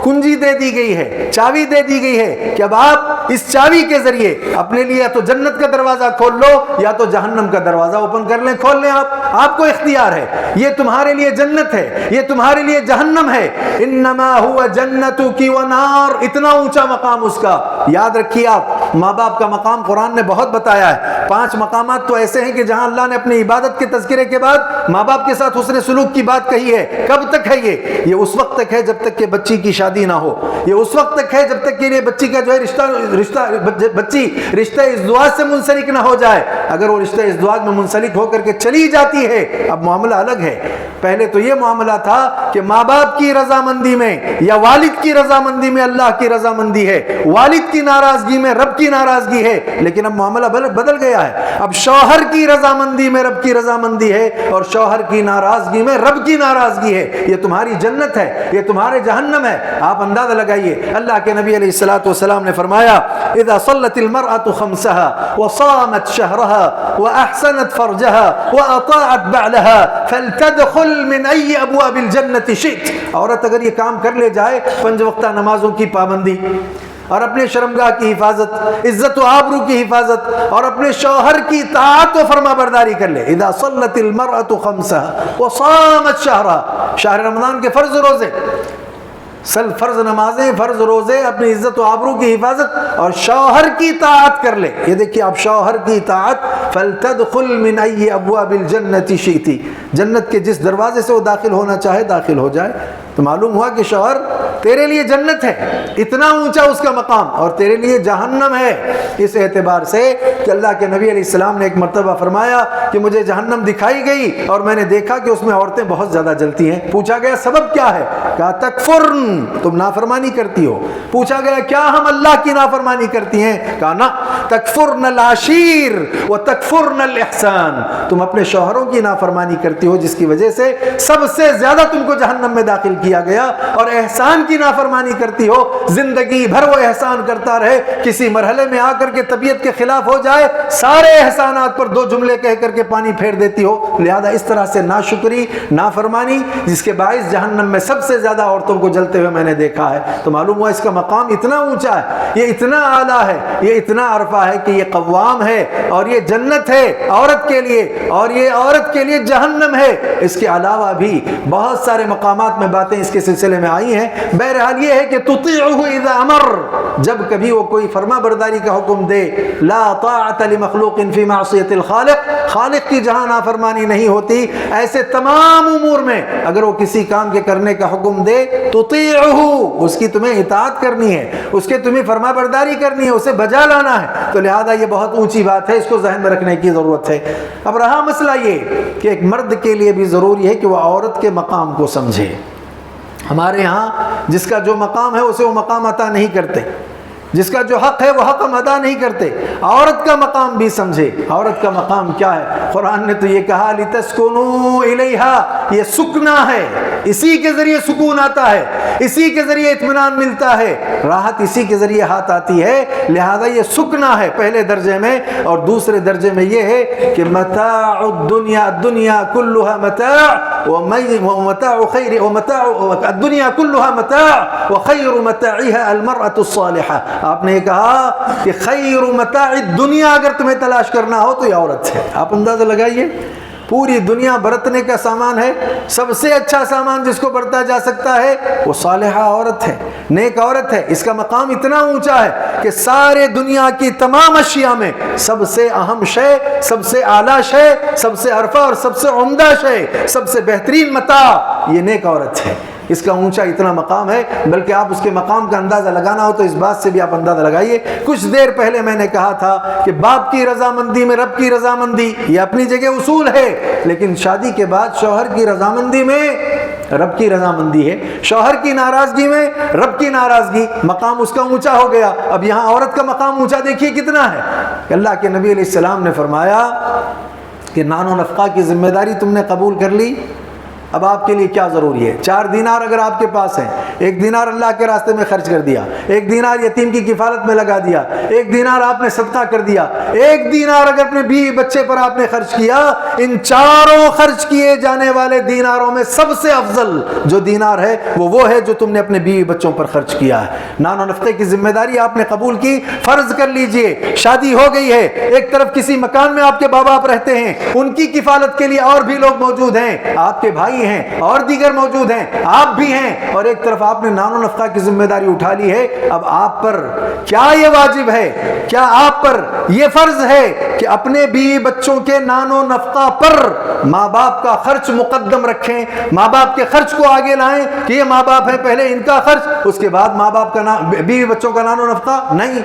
کنجی دے دی گئی ہے، چابی دے دی گئی ہے کہ اب آپ اس چابی کے ذریعے اپنے لیے یا تو جنت کا دروازہ کھول لو یا تو جہنم کا دروازہ اوپن کر لیں، کھول لیں، آپ کو اختیار ہے، یہ تمہارے لیے جنت ہے، یہ تمہارے لیے جہنم ہے۔ انما ہوا جنتک و نار، اتنا اونچا مقام اس کا۔ یاد رکھیے آپ، ماں باپ کا مقام قرآن نے بہت بتایا ہے۔ 5 مقامات تو ایسے ہیں کہ جہاں اللہ نے اپنی عبادت کے تذکرے کے بعد ماں باپ کے ساتھ حسن سلوک کی بات کہی ہے۔ کب تک ہے یہ اس وقت تک ہے جب تک کہ بچی کی شادی نہ ہو، یہ اس وقت تک ہے جب تک کہ یہ بچی کا جو ہے بچی رشتہ ازدواج سے منسلک نہ ہو جائے۔ اگر وہ رشتہ ازدواج میں منسلک ہو کر کے چلی جاتی ہے، اب معاملہ الگ ہے۔ پہلے تو یہ معاملہ تھا کہ ماں باپ کی رضامندی میں یا والد کی رضامندی میں اللہ کی رضامندی ہے، والد کی ناراضگی میں رب کی ناراضگی ہے، لیکن اب معاملہ بدل گیا ہے۔ اب شوہر کی رضامندی میں رب کی رضامندی ہے اور شوہر کی ناراضگی میں رب کی ناراضگی ہے۔ یہ تمہاری جنت ہے، یہ تمہارے جہنم ہے۔ آپ اندازہ لگائیے، اللہ کے نبی علیہ الصلوۃ والسلام نے فرمایا اذا صلت المرأة خمسها وصامت شهرها واحسنت فرجها واطاعت بعلها فلتدخل من اي ابواب الجنة شئت۔ عورت اگر یہ کام کر لے جائے، 5 وقتہ نمازوں کی پابندی، اور اپنے شرمگاہ کی حفاظت، عزت و آبرو کی حفاظت، اور اپنے شوہر کی طاعت و فرما برداری کر لے۔ اذا صلت المرأة خمسها وصامت شهرها، شہر رمضان کے فرض روزے، فرض نمازیں، فرض روزے، اپنی عزت و آبرو کی حفاظت اور شوہر کی طاعت کر لے۔ یہ دیکھیے آپ شوہر کی طاعت، فَلْتَدْخُلْ مِنْ أَيِّ أَبْوَابِ الْجَنَّةِ شِئْتِ، جنت کے جس دروازے سے وہ داخل ہونا چاہے داخل ہو جائے۔ تو معلوم ہوا کہ شوہر تیرے لیے جنت ہے، اتنا اونچا اس کا مقام، اور تیرے لیے جہنم ہے، اس اعتبار سے کہ اللہ کے نبی علیہ السلام نے ایک مرتبہ فرمایا کہ مجھے جہنم دکھائی گئی اور میں نے دیکھا کہ اس میں عورتیں بہت زیادہ جلتی ہیں۔ پوچھا گیا سبب کیا ہے؟ کہا تکفرن، تم نافرمانی کرتی ہو۔ پوچھا گیا کیا ہم اللہ کی نافرمانی کرتی ہیں؟ کہا نا، تکفرن العشیر و تکفرن الاحسان، تم اپنے شوہروں کی نافرمانی کرتی ہو جس کی وجہ سے سب سے زیادہ تم کو جہنم میں داخل کیا گیا، اور احسان کی نافرمانی کرتی ہو، زندگی بھر وہ احسان کرتا رہے، کسی مرحلے میں آ کر کے طبیعت کے خلاف ہو جائے، سارے احسانات پر دو جملے کہہ کر کے پانی پھیر دیتی ہو۔ لہذا اس طرح سے ناشکری، نافرمانی، جس کے باعث جہنم میں سب سے زیادہ عورتوں کو جلتے ہوئے میں نے دیکھا ہے۔ تو معلوم ہوا اس کا مقام اتنا اونچا ہے، یہ اتنا اعلیٰ ہے، یہ اتنا عرفہ ہے کہ یہ قوام ہے، اور یہ جنت ہے عورت کے لیے، اور یہ عورت کے لیے جہنم ہے۔ اس کے علاوہ بھی بہت سارے مقامات میں باتیں اس کے سلسلے میں آئی ہیں۔ بہرحال یہ ہے کہ تطیعہ اذا امر، جب کبھی وہ کوئی فرما برداری کا حکم دے، لا طاعت لمخلوق فی معصیت الخالق، خالق کی جہاں نافرمانی نہیں ہوتی، ایسے تمام امور میں اگر وہ کسی کام کے کرنے کا حکم دے، تطیعہ، اس کی تمہیں اطاعت کرنی ہے، اس کے تمہیں فرما برداری کرنی ہے، اسے بجا لانا ہے۔ تو لہذا یہ بہت اونچی بات ہے، اس کو ذہن میں رکھنے کی ضرورت ہے۔ اب رہا مسئلہ یہ کہ ایک مرد کے لیے بھی ضروری ہے کہ وہ عورت کے مقام کو سمجھے۔ ہمارے ہاں جس کا جو مقام ہے اسے وہ مقام عطا نہیں کرتے، جس کا جو حق ہے وہ حق ہم ادا نہیں کرتے۔ عورت کا مقام بھی سمجھے، عورت کا مقام کیا ہے؟ قرآن نے تو یہ کہا لِتَسْكُنُوا إِلَيْهَا، یہ سکنا ہے، اسی کے ذریعے سکون آتا ہے، اسی کے ذریعے اطمینان ملتا ہے، راحت اسی کے ذریعے ہاتھ آتی ہے۔ لہذا یہ سکنا ہے پہلے درجے میں، اور دوسرے درجے میں یہ ہے کہ متاع الدنیا، الدنیا کلها متاع ومتاع خیر، ومتاع الدنیا کلها متاع وخیر متاعها المرأة الصالحة۔ آپ نے کہا کہ خیر متاع الدنیا اگر تمہیں تلاش کرنا ہو تو یہ عورت ہے۔ آپ اندازہ لگائیے، پوری دنیا برتنے کا سامان ہے، سب سے اچھا سامان جس کو برتا جا سکتا ہے وہ صالحہ عورت ہے، نیک عورت ہے۔ اس کا مقام اتنا اونچا ہے کہ سارے دنیا کی تمام اشیاء میں سب سے اہم شے، سب سے اعلیٰ شے، سب سے عرفہ اور سب سے عمدہ شے، سب سے بہترین متاع یہ نیک عورت ہے۔ اس کا اونچا اتنا مقام ہے، بلکہ آپ اس کے مقام کا اندازہ لگانا ہو تو اس بات سے بھی آپ اندازہ لگائیے۔ کچھ دیر پہلے میں نے کہا تھا کہ باپ کی رضامندی میں رب کی رضامندی، یہ اپنی جگہ اصول ہے، لیکن شادی کے بعد شوہر کی رضامندی میں رب کی رضامندی ہے، شوہر کی ناراضگی میں رب کی ناراضگی، مقام اس کا اونچا ہو گیا۔ اب یہاں عورت کا مقام اونچا دیکھیے کتنا ہے کہ اللہ کے نبی علیہ السلام نے فرمایا کہ نان و نفقہ کی ذمہ داری تم نے قبول کر لی، اب آپ کے لیے کیا ضروری ہے؟ 4 دینار اگر آپ کے پاس ہیں، 1 دینار اللہ کے راستے میں خرچ کر دیا، 1 دینار یتیم کی کفالت میں لگا دیا، 1 دینار آپ نے صدقہ کر دیا، 1 دینار اگر اپنے بیوی بچے پر آپ نے خرچ کیا، ان چاروں خرچ کیے جانے والے دیناروں میں سب سے افضل جو دینار ہے وہ ہے جو تم نے اپنے بیوی بچوں پر خرچ کیا ہے۔ نان و نفقے کی ذمہ داری آپ نے قبول کی۔ فرض کر لیجئے شادی ہو گئی ہے، ایک طرف کسی مکان میں آپ کے باپ آپ رہتے ہیں، ان کی کفالت کے لیے اور بھی لوگ موجود ہیں، آپ کے بھائی ہیں اور دیگر موجود ہیں، آپ بھی ہیں، اور ایک طرف آپ نے نان و نفقہ کی ذمہ داری اٹھا لی ہے۔ اب آپ پر کیا یہ واجب ہے، کیا آپ پر یہ فرض ہے کہ اپنے بیوی بچوں کے نان و نفقہ پر ماں باپ کا خرچ مقدم رکھیں، ماں باپ کے خرچ کو آگے لائیں کہ یہ ماں باپ ہے پہلے ان کا خرچ، اس کے بعد ماں باپ کا بیوی بچوں کا نان و نفقہ؟ نہیں،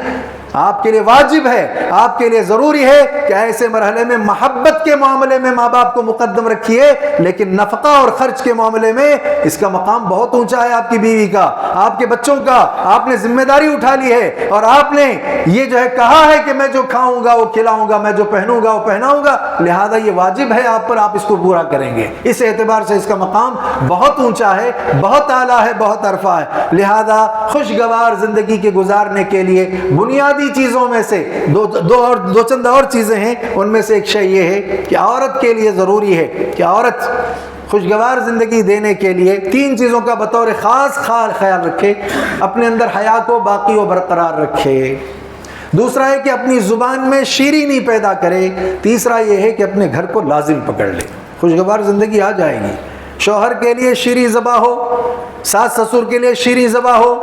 آپ کے لیے واجب ہے، آپ کے لیے ضروری ہے کہ ایسے مرحلے میں محبت کے معاملے میں ماں باپ کو مقدم رکھیے، لیکن نفقہ اور خرچ کے معاملے میں اس کا مقام بہت اونچا ہے۔ آپ کی بیوی کا، آپ کے بچوں کا آپ نے ذمہ داری اٹھا لی ہے، اور آپ نے یہ جو ہے کہا ہے کہ میں جو کھاؤں گا وہ کھلاؤں گا، میں جو پہنوں گا وہ پہناؤں گا، لہذا یہ واجب ہے آپ پر، آپ اس کو پورا کریں گے۔ اس اعتبار سے اس کا مقام بہت اونچا ہے، بہت اعلیٰ ہے، بہت عرفہ ہے۔ لہذا خوشگوار زندگی کے گزارنے کے لیے بنیادی چیزوں میں سے دو چند اور چیزیں ہیں، ان میں سے ایک شے یہ ہے کہ عورت کے لیے ضروری ہے کہ عورت خوشگوار زندگی دینے کے لیے 3 چیزوں کا بطور خاص خیال رکھے. اپنے اندر حیا کو باقی و برقرار رکھے. دوسرا ہے کہ اپنی زبان میں شیرینی پیدا کرے. تیسرا یہ ہے کہ اپنے گھر کو لازم پکڑ لے. خوشگوار زندگی آ جائے گی. شوہر کے لیے شیریں زباں ہو، ساس سسر کے لیے شیریں زباں ہو،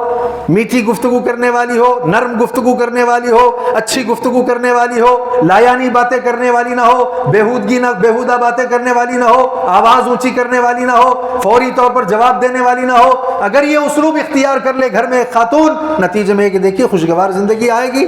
میٹھی گفتگو کرنے والی ہو، نرم گفتگو کرنے والی ہو، اچھی گفتگو کرنے والی ہو، لایانی باتیں کرنے والی نہ ہو، بیہودہ باتیں کرنے والی نہ ہو، آواز اونچی کرنے والی نہ ہو، فوری طور پر جواب دینے والی نہ ہو. اگر یہ اسلوب اختیار کر لے گھر میں ایک خاتون، نتیجے میں کہ دیکھیے خوشگوار زندگی آئے گی.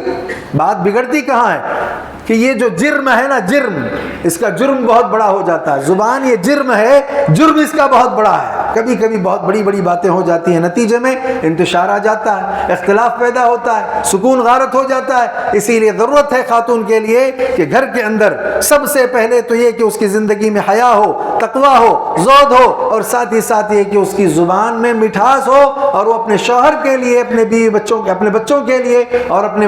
بات بگڑتی کہاں ہے کہ یہ جو جرم ہے نا، جرم، اس کا جرم بہت بڑا ہو جاتا ہے. زبان یہ جرم ہے، جرم اس کا بہت بڑا ہے. کبھی کبھی بہت بڑی بڑی باتیں ہو جاتی ہیں، نتیجے میں انتشار آ جاتا ہے، اختلاف پیدا ہوتا ہے، سکون غارت ہو جاتا ہے. اسی لیے ضرورت ہے خاتون کے لیے کہ گھر کے اندر سب سے پہلے تو یہ کہ اس کی زندگی میں حیا ہو، تقویٰ ہو، زہد ہو، اور ساتھ ہی ساتھ یہ کہ اس کی زبان میں مٹھاس ہو، اور وہ اپنے شوہر کے لیے، اپنے بیوی بچوں کے، اپنے بچوں کے لیے، اور اپنے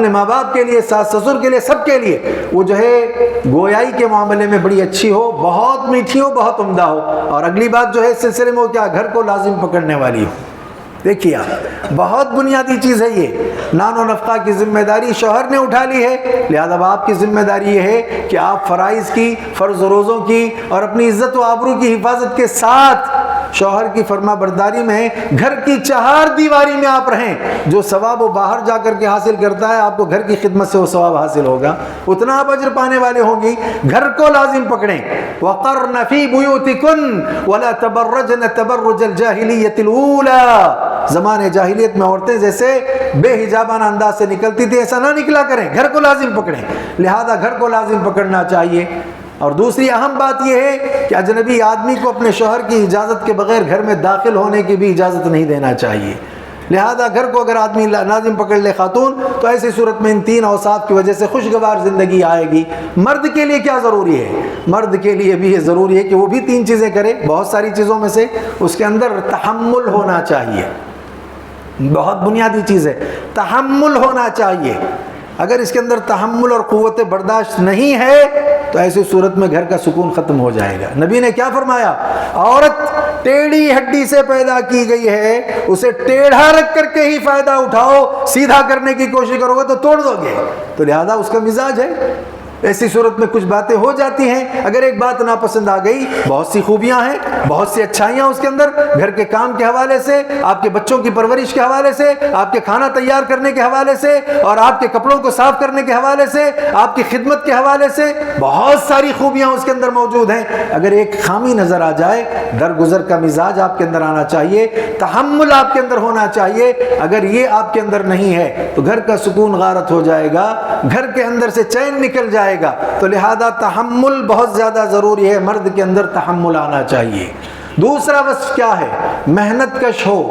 ماں باپ کے لیے، ساس سسر کے لیے، سب کے لیے وہ جو ہے گویائی کے معاملے میں بڑی اچھی ہو، بہت میٹھی ہو، بہت عمدہ ہو. اور اگلی بات جو ہے اس سلسلے میں وہ کیا، گھر کو لازم پکڑنے والی ہو. دیکھیے آپ، بہت بنیادی چیز ہے یہ. نان و نفقہ کی ذمہ داری شوہر نے اٹھا لی ہے، لہذا آپ کی ذمہ داری یہ ہے کہ آپ فرائض کی، فرض و روزوں کی، اور اپنی عزت و آبرو کی حفاظت کے ساتھ شوہر کی فرما برداری میں گھر کی 4 دیواری میں آپ رہیں. جو ثواب وہ باہر جا کر کے حاصل کرتا ہے، آپ کو گھر کی خدمت سے وہ ثواب حاصل ہوگا، اتنا آپ اجر پانے والے ہوں گی. گھر کو لازم پکڑیں. وَقَرْنَ فِي بُيُوتِكُنَّ وَلَا تَبَرَّجْنَ تَبَرُّجَ الْجَاهِلِيَّةِ الْأُولَى. زمانے جاہلیت میں عورتیں جیسے بے حجابانہ انداز سے نکلتی تھی، ایسا نہ نکلا کریں. گھر کو لازم پکڑیں. لہذا گھر کو لازم پکڑنا چاہیے. اور دوسری اہم بات یہ ہے کہ اجنبی آدمی کو اپنے شوہر کی اجازت کے بغیر گھر میں داخل ہونے کی بھی اجازت نہیں دینا چاہیے. لہذا گھر کو اگر آدمی لازم پکڑ لے خاتون، تو ایسی صورت میں ان 3 اوصاف کی وجہ سے خوشگوار زندگی آئے گی. مرد کے لیے کیا ضروری ہے؟ مرد کے لیے بھی یہ ضروری ہے کہ وہ بھی 3 چیزیں کرے. بہت ساری چیزوں میں سے اس کے اندر تحمل ہونا چاہیے. بہت بنیادی چیز ہے، تحمل ہونا چاہیے. اگر اس کے اندر تحمل اور قوت برداشت نہیں ہے تو ایسی صورت میں گھر کا سکون ختم ہو جائے گا. نبی نے کیا فرمایا؟ عورت ٹیڑھی ہڈی سے پیدا کی گئی ہے، اسے ٹیڑھا رکھ کر کے ہی فائدہ اٹھاؤ. سیدھا کرنے کی کوشش کرو گے تو توڑ دو گے. تو لہذا اس کا مزاج ہے. ایسی صورت میں کچھ باتیں ہو جاتی ہیں. اگر ایک بات ناپسند آ گئی، بہت سی خوبیاں ہیں، بہت سی اچھائیاں اس کے اندر، گھر کے کام کے حوالے سے، آپ کے بچوں کی پرورش کے حوالے سے، آپ کے کھانا تیار کرنے کے حوالے سے، اور آپ کے کپڑوں کو صاف کرنے کے حوالے سے، آپ کی خدمت کے حوالے سے بہت ساری خوبیاں اس کے اندر موجود ہیں. اگر ایک خامی نظر آ جائے، درگزر کا مزاج آپ کے اندر آنا چاہیے، تحمل آپ کے اندر ہونا چاہیے. اگر یہ آپ کے اندر نہیں ہے تو گھر کا سکون غارت ہو جائے گا، گھر کے اندر سے چین نکل جائے گا. تو لہذا تحمل بہت زیادہ ضروری ہے. مرد کے اندر تحمل آنا چاہیے. دوسرا وصف کیا ہے؟ محنت کش ہو.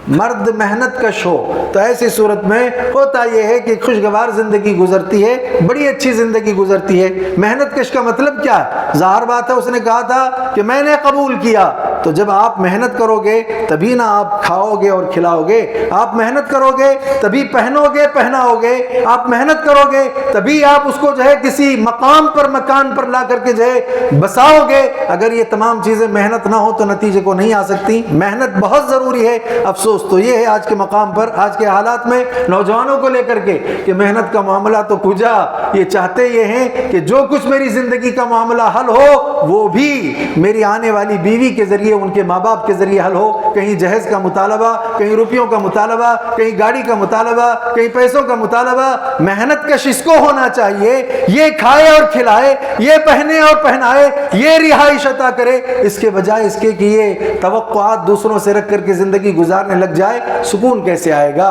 مرد محنت کش ہو. تو ایسی صورت میں ہوتا یہ ہے کہ خوشگوار زندگی گزرتی ہے، بڑی اچھی زندگی گزرتی ہے. محنت کش کا مطلب کیا ہے؟ ظاہر بات ہے، اس نے کہا تھا کہ میں نے قبول کیا. تو جب آپ محنت کرو گے تبھی نہ آپ کھاؤ گے اور کھلاؤ گے. آپ محنت کرو گے تبھی پہنو گے، پہناؤ گے. آپ محنت کرو گے تبھی آپ اس کو جو ہے کسی مقام پر، مکان پر لا کر کے جو ہے بساؤ گے. اگر یہ تمام چیزیں محنت نہ ہو تو نتیجے کو نہیں آ سکتی. محنت بہت ضروری ہے. افسوس تو یہ ہے آج کے مقام پر، آج کے حالات میں نوجوانوں کو لے کر کے کہ محنت کا معاملہ تو کجا، یہ چاہتے یہ ہیں کہ جو کچھ میری زندگی کا معاملہ حل ہو وہ بھی میری آنے والی بیوی کے ذریعے، ان کے ماں باپ کے ذریعے حل ہو. کہیں جہیز کا مطالبہ، کہیں روپیوں کا مطالبہ، کہیں گاڑی کا مطالبہ، کہیں پیسوں کا مطالبہ. محنت کش اس کو ہونا چاہیے، یہ کھائے اور کھلائے، یہ پہنے اور پہنائے، یہ رہائش عطا کرے، اس کے بجائے اس کے کہ یہ توقعات دوسروں سے رکھ کر کے زندگی گزارنے لگ جائے. سکون کیسے آئے گا؟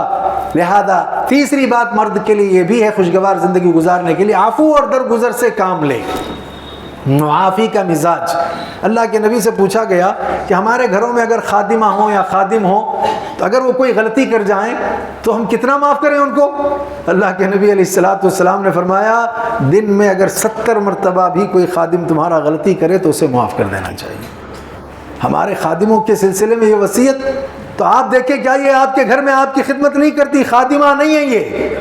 لہذا تیسری بات مرد کے لیے یہ بھی ہے خوشگوار زندگی گزارنے کے لیے، عفو اور درگزر سے کام لے. معافی کا مزاج. اللہ کے نبی سے پوچھا گیا کہ ہمارے گھروں میں اگر خادمہ ہوں یا خادم ہوں تو اگر وہ کوئی غلطی کر جائیں تو ہم کتنا معاف کریں ان کو؟ اللہ کے نبی علیہ السلام نے فرمایا دن میں اگر 70 مرتبہ بھی کوئی خادم تمہارا غلطی کرے تو اسے معاف کر دینا چاہیے. ہمارے خادموں کے سلسلے میں یہ وصیت. تو آپ دیکھیں کیا یہ آپ کے گھر میں آپ کی خدمت نہیں کرتی؟ خادمہ نہیں ہے یہ.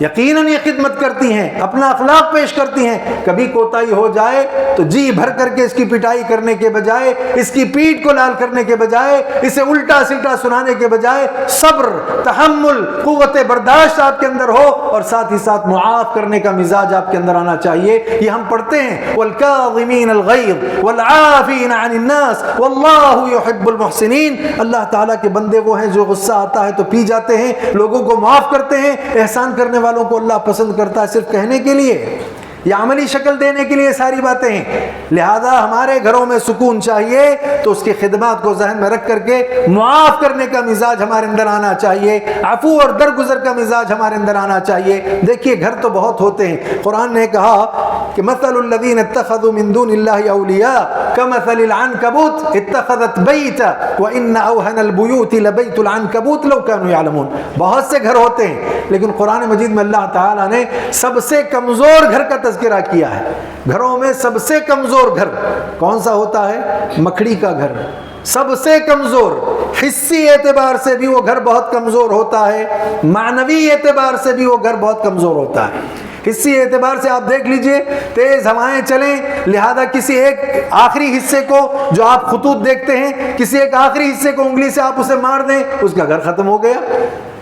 یقیناً یہ خدمت کرتی ہیں، اپنا اخلاق پیش کرتی ہیں. کبھی کوتاہی ہو جائے تو جی بھر کر کے اس کی پٹائی کرنے کے بجائے، اس کی پیٹھ کو لال کرنے کے بجائے، اسے الٹا سلٹا سنانے کے بجائے صبر، تحمل، قوت برداشت آپ کے اندر ہو، اور ساتھ ہی ساتھ معاف کرنے کا مزاج آپ کے اندر آنا چاہیے. یہ ہم پڑھتے ہیں والکاظمین الغیظ والعافین عن الناس واللہ یحب المحسنین. اللہ تعالیٰ کے بندے وہ ہیں جو غصہ آتا ہے تو پی جاتے ہیں، لوگوں کو معاف کرتے ہیں. احسان کرنے والوں کو اللہ پسند کرتا ہے صرف کہنے کے لیے یا عملی شکل دینے کے لیے ساری باتیں ہیں. لہذا ہمارے گھروں میں سکون چاہیے تو اس کی خدمات کو ذہن میں رکھ کر کے معاف کرنے کا مزاج ہمارے اندر آنا چاہیے، عفو اور درگزر کا مزاج ہمارے اندر آنا چاہیے. دیکھیے گھر تو بہت ہوتے ہیں. قرآن نے کہا کہ مثل الذین اتخذوا من دون اللہ اولیاء کمثل العنکبوت اتخذت بیتا وان اوہن البیوت لبیت العنکبوت لو کانوا یعلمون. بہت سے گھر ہوتے ہیں، لیکن قرآن مجید میں اللہ تعالیٰ نے سب سے کمزور گھر کا تذکرہ کیا ہے. گھروں میں سب سے کمزور گھر کون سا ہوتا ہے؟ مکڑی کا گھر. سب سے کمزور، حسی اعتبار سے بھی وہ گھر بہت کمزور ہوتا ہے، معنوی اعتبار سے بھی وہ گھر بہت کمزور ہوتا ہے. حصی اعتبار سے آپ دیکھ لیجئے، تیز ہوائیں چلیں، لہذا کسی ایک آخری حصے کو جو آپ خطوط دیکھتے ہیں، کسی ایک آخری حصے کو انگلی سے آپ اسے مار دیں، اس کا گھر ختم ہو گیا.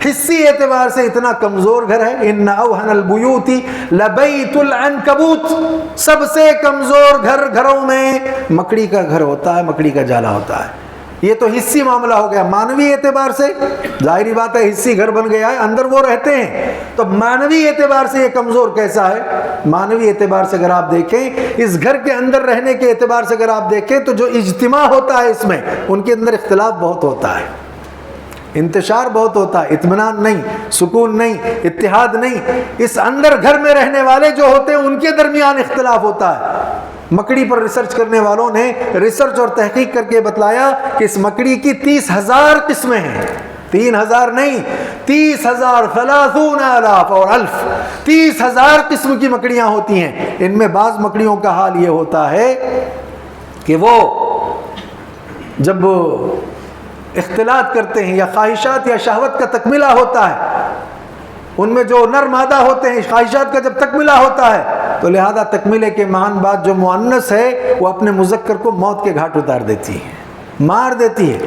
حصی اعتبار سے اتنا کمزور گھر ہے. ان اوہن البیوت لبیت العنکبوت. سب سے کمزور گھر گھروں میں مکڑی کا گھر ہوتا ہے، مکڑی کا جالا ہوتا ہے. یہ تو حصی معاملہ ہو گیا. مانوی اعتبار سے ظاہری بات ہے حصی گھر بن گیا ہے، اندر وہ رہتے ہیں. تو مانوی اعتبار سے یہ کمزور کیسا ہے؟ مانوی اعتبار سے اگر آپ دیکھیں، اس گھر کے اندر رہنے کے اعتبار سے اگر آپ دیکھیں تو جو اجتماع ہوتا ہے اس میں، ان کے اندر اختلاف بہت ہوتا ہے، انتشار بہت ہوتا ہے، اطمینان نہیں، سکون نہیں، اتحاد نہیں. اس اندر گھر میں رہنے والے جو ہوتے ہیں ان کے درمیان اختلاف ہوتا ہے. مکڑی پر ریسرچ کرنے والوں نے ریسرچ اور تحقیق کر کے بتلایا کہ اس مکڑی کی 30,000 قسمیں ہیں. 3,000 نہیں، 30,000، 30,000 اور 1000، 30,000 قسم کی مکڑیاں ہوتی ہیں. ان میں بعض مکڑیوں کا حال یہ ہوتا ہے کہ وہ جب اختلاط کرتے ہیں یا خواہشات یا شہوت کا تکملہ ہوتا ہے، ان میں جو نر مادہ ہوتے ہیں خواہشات کا جب تکملہ ہوتا ہے تو لہذا تکملے کے مہان بعد جو مؤنث ہے وہ اپنے مذکر کو موت کے گھاٹ اتار دیتی ہے، مار دیتی ہے.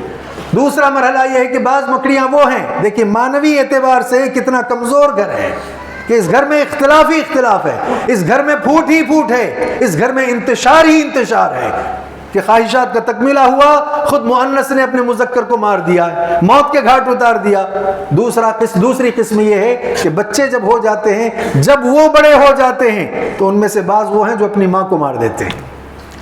دوسرا مرحلہ یہ ہے کہ بعض مکڑیاں وہ ہیں، دیکھیں مانوی اعتبار سے کتنا کمزور گھر ہے کہ اس گھر میں اختلاف ہی اختلاف ہے، اس گھر میں پھوٹ ہی پھوٹ ہے، اس گھر میں انتشار ہی انتشار ہے کہ خواہشات کا تکملہ ہوا، خود مؤنث نے اپنے مذکر کو مار دیا، موت کے گھاٹ اتار دیا. دوسری قسم یہ ہے کہ بچے جب ہو جاتے ہیں، جب وہ بڑے ہو جاتے ہیں تو ان میں سے بعض وہ ہیں جو اپنی ماں کو مار دیتے ہیں.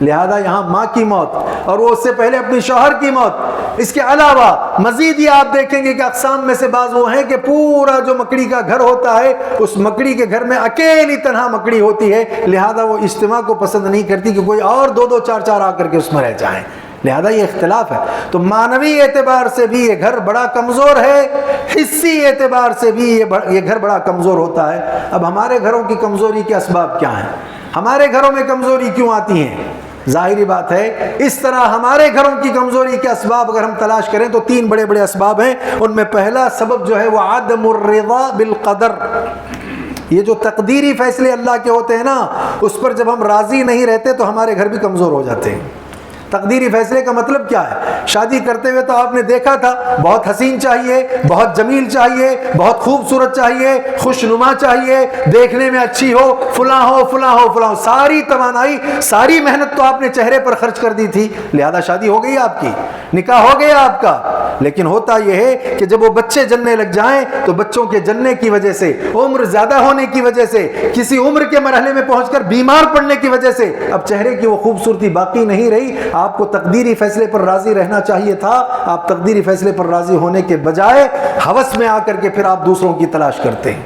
لہذا یہاں ماں کی موت اور وہ اس سے پہلے اپنی شوہر کی موت. اس کے علاوہ مزید یہ آپ دیکھیں گے کہ اقسام میں سے بعض وہ ہیں کہ پورا جو مکڑی کا گھر ہوتا ہے اس مکڑی کے گھر میں اکیلی تنہا مکڑی ہوتی ہے، لہذا وہ اجتماع کو پسند نہیں کرتی کہ کوئی اور 2-2 4-4 آ کر کے اس میں رہ جائیں. لہذا یہ اختلاف ہے. تو معنوی اعتبار سے بھی یہ گھر بڑا کمزور ہے، حسی اعتبار سے بھی یہ گھر بڑا کمزور ہوتا ہے. اب ہمارے گھروں کی کمزوری کے اسباب کیا ہیں؟ ہمارے گھروں میں کمزوری کیوں آتی ہیں؟ ظاہری بات ہے اس طرح ہمارے گھروں کی کمزوری کے اسباب اگر ہم تلاش کریں تو 3 بڑے بڑے اسباب ہیں. ان میں پہلا سبب جو ہے وہ عدم الرضا بالقدر. یہ جو تقدیری فیصلے اللہ کے ہوتے ہیں نا، اس پر جب ہم راضی نہیں رہتے تو ہمارے گھر بھی کمزور ہو جاتے ہیں. تقدیری فیصلے کا مطلب کیا ہے؟ شادی کرتے ہوئے تو آپ نے دیکھا تھا بہت حسین چاہیے، بہت جمیل چاہیے، بہت خوبصورت چاہیے، خوشنما چاہیے، دیکھنے میں اچھی ہو، فلاں ہو فلاں ہو فلاں ہو. ساری توانائی، ساری محنت تو آپ نے چہرے پر خرچ کر دی تھی، لہذا شادی ہو گئی آپ کی، نکاح ہو گیا آپ کا. لیکن ہوتا یہ ہے کہ جب وہ بچے جننے لگ جائیں تو بچوں کے جننے کی وجہ سے، عمر زیادہ ہونے کی وجہ سے، کسی عمر کے مرحلے میں پہنچ کر بیمار پڑنے کی وجہ سے اب چہرے کی وہ خوبصورتی باقی نہیں رہی. آپ کو تقدیری فیصلے پر راضی رہنا چاہیے تھا، آپ تقدیری فیصلے پر راضی ہونے کے بجائے ہوس میں آ کر کے پھر آپ دوسروں کی تلاش کرتے ہیں،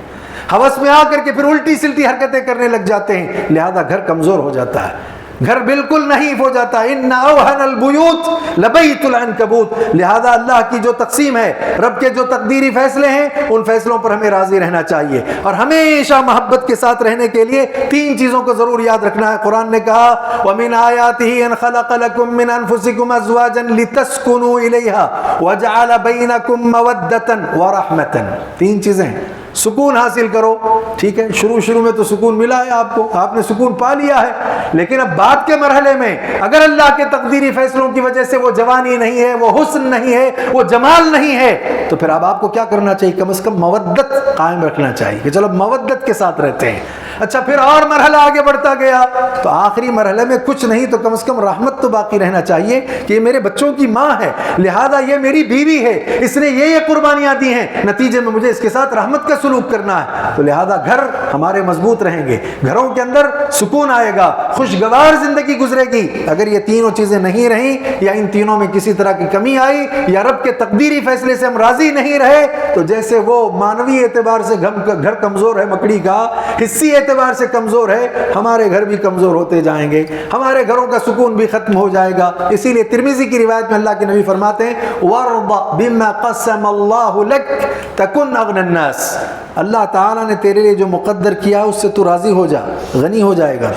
ہوس میں آ کر کے پھر الٹی سلٹی حرکتیں کرنے لگ جاتے ہیں. لہذا گھر کمزور ہو جاتا ہے، گھر بالکل نہیں ہو جاتا. ان اوہن البیوت لبیت العنکبوت. لہذا اللہ کی جو تقسیم ہے، رب کے جو تقدیری فیصلے ہیں، ان فیصلوں پر ہمیں راضی رہنا چاہیے اور ہمیشہ محبت کے ساتھ رہنے کے لیے 3 چیزوں کو ضرور یاد رکھنا ہے. قرآن نے کہا وَمِنْ آيَاتِهِ أَنْ خَلَقَ لَكُم مِّنْ أَنفُسِكُمْ أَزْوَاجًا لِتَسْكُنُوا إِلَيْهَا وَجَعَلَ بَيْنَكُم مَّوَدَّةً وَرَحْمَةً. 3 چیزیں ہیں. سکون حاصل کرو. ٹھیک ہے, شروع میں تو سکون ملا ہے آپ کو, آپ نے سکون پا لیا ہے, لیکن اب بعد کے مرحلے میں اگر اللہ کے تقدیری فیصلوں کی وجہ سے وہ جوانی نہیں ہے, وہ حسن نہیں ہے, وہ جمال نہیں ہے, تو پھر اب آپ کو کیا کرنا چاہیے؟ کم از کم مودت قائم رکھنا چاہیے کہ چلو مودت کے ساتھ رہتے ہیں. اچھا, پھر اور مرحلہ آگے بڑھتا گیا تو آخری مرحلے میں کچھ نہیں تو کم از کم رحمت تو باقی رہنا چاہیے کہ یہ میرے بچوں کی ماں ہے, لہذا یہ میری بیوی ہے, اس نے یہ قربانیاں دی ہیں, نتیجے میں مجھے اس کے ساتھ رحمت کا سلوک کرنا ہے. تو لہذا گھر ہمارے مضبوط رہیں گے, گھروں کے اندر سکون آئے گا, خوشگوار زندگی گزرے گی. اگر یہ تینوں چیزیں نہیں رہیں یا ان تینوں میں کسی طرح کی کمی آئی یا رب کے تقدیری فیصلے سے ہم راضی نہیں رہے, تو جیسے وہ مانوی اعتبار سے گھر کمزور ہے مکڑی کا, حصی اعتبار سے کمزور ہے, ہمارے گھر بھی کمزور ہوتے جائیں گے, ہمارے گھروں کا سکون بھی ختم ہو جائے گا. اسی لیے ترمذی کی روایت میں اللہ کے نبی فرماتے ہیں وَارْضَ بِمَا قَسَّمَ اللَّهُ لَكَ تَكُنْ أَغْنَى النَّاسِ, اللہ تعالیٰ نے تیرے لیے جو مقدر کیا اس سے تو راضی ہو جا, غنی ہو جائے گا,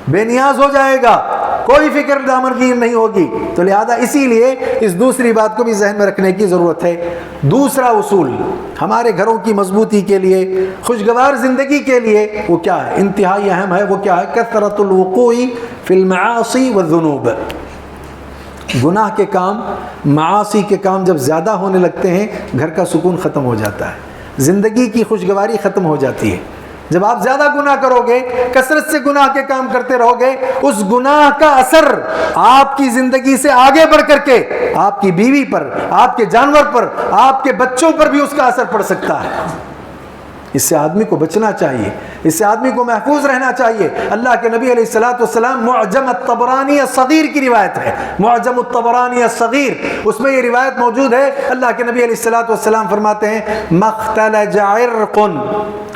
بے نیاز ہو جائے گا, کوئی فکر دامنگیر نہیں ہوگی. تو لہذا اسی لیے اس دوسری بات کو بھی ذہن میں رکھنے کی ضرورت ہے. دوسرا اصول ہمارے گھروں کی مضبوطی کے لیے, خوشگوار زندگی کے لیے, وہ کیا ہے؟ انتہائی اہم ہے. وہ کیا ہے؟ کثرت الوقوع فی المعاصی والذنوب. گناہ کے کام, معاصی کے کام جب زیادہ ہونے لگتے ہیں گھر کا سکون ختم ہو جاتا ہے, زندگی کی خوشگواری ختم ہو جاتی ہے. جب آپ زیادہ گناہ کرو گے, کثرت سے گناہ کے کام کرتے رہو گے, اس گناہ کا اثر آپ کی زندگی سے آگے بڑھ کر کے آپ کی بیوی پر, آپ کے جانور پر, آپ کے بچوں پر بھی اس کا اثر پڑ سکتا ہے. اس سے آدمی کو بچنا چاہیے, اس سے آدمی کو محفوظ رہنا چاہیے. اللہ کے نبی علیہ السلام معجم الطبرانی الصغیر کی روایت ہے, معجم الطبرانی الصغیر, اس میں یہ روایت موجود ہے. اللہ کے نبی علیہ السلام فرماتے ہیں مختلج عرق,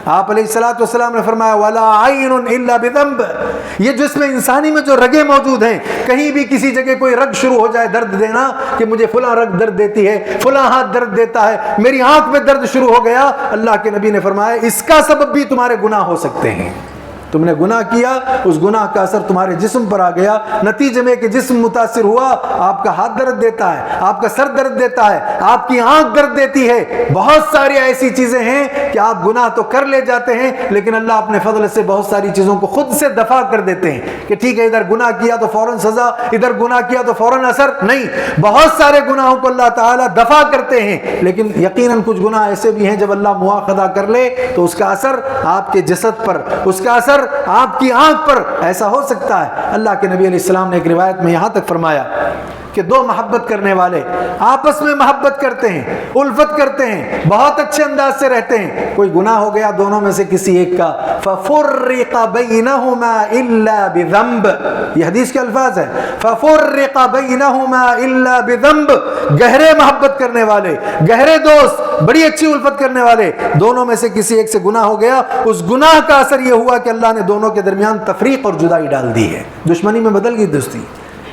آپ علیہ السلام نے فرمایا ولا عین الا بذنب, یہ جسم انسانی میں جو رگیں موجود ہیں, کہیں بھی کسی جگہ کوئی رگ شروع ہو جائے درد دینا کہ مجھے فلاں رگ درد دیتی ہے, فلاں ہاتھ درد دیتا ہے, میری آنکھ میں درد شروع ہو گیا, اللہ کے نبی نے فرمایا اس کا سبب بھی تمہارے گناہ ہو سکتے ہیں. تم نے گناہ کیا, اس گناہ کا اثر تمہارے جسم پر آ گیا, نتیجے میں کہ جسم متاثر ہوا, آپ کا ہاتھ درد دیتا ہے, آپ کا سر درد دیتا ہے, آپ کی آنکھ درد دیتی ہے. بہت ساری ایسی چیزیں ہیں کہ آپ گناہ تو کر لے جاتے ہیں لیکن اللہ اپنے فضل سے بہت ساری چیزوں کو خود سے دفع کر دیتے ہیں کہ ٹھیک ہے ادھر گناہ کیا تو فوراً سزا, ادھر گناہ کیا تو فوراً اثر نہیں. بہت سارے گناہوں کو اللہ تعالیٰ دفع کرتے ہیں, لیکن یقیناً کچھ گناہ ایسے بھی ہیں جب اللہ مواخذہ کر لے تو اس کا اثر آپ کے جسد پر, اس کا اثر آپ کی آنکھ پر ایسا ہو سکتا ہے. اللہ کے نبی علیہ السلام نے ایک روایت میں یہاں تک فرمایا کہ دو محبت کرنے والے آپس میں محبت کرتے ہیں, الفت کرتے ہیں, بہت اچھے انداز سے رہتے ہیں, کوئی گناہ ہو گیا دونوں میں سے کسی ایک کا, فَفُرِّقَ بَيْنَهُمَا إِلَّا بِذَنْبٍ, یہ حدیث کے الفاظ ہیں, فَفُرِّقَ بَيْنَهُمَا إِلَّا بِذَنْبٍ. گہرے محبت کرنے والے, گہرے دوست, بڑی اچھی الفت کرنے والے, دونوں میں سے کسی ایک سے گناہ ہو گیا, اس گناہ کا اثر یہ ہوا کہ اللہ نے دونوں کے درمیان تفریق اور جدائی ڈال دی ہے, دشمنی میں بدل گئی دوستی.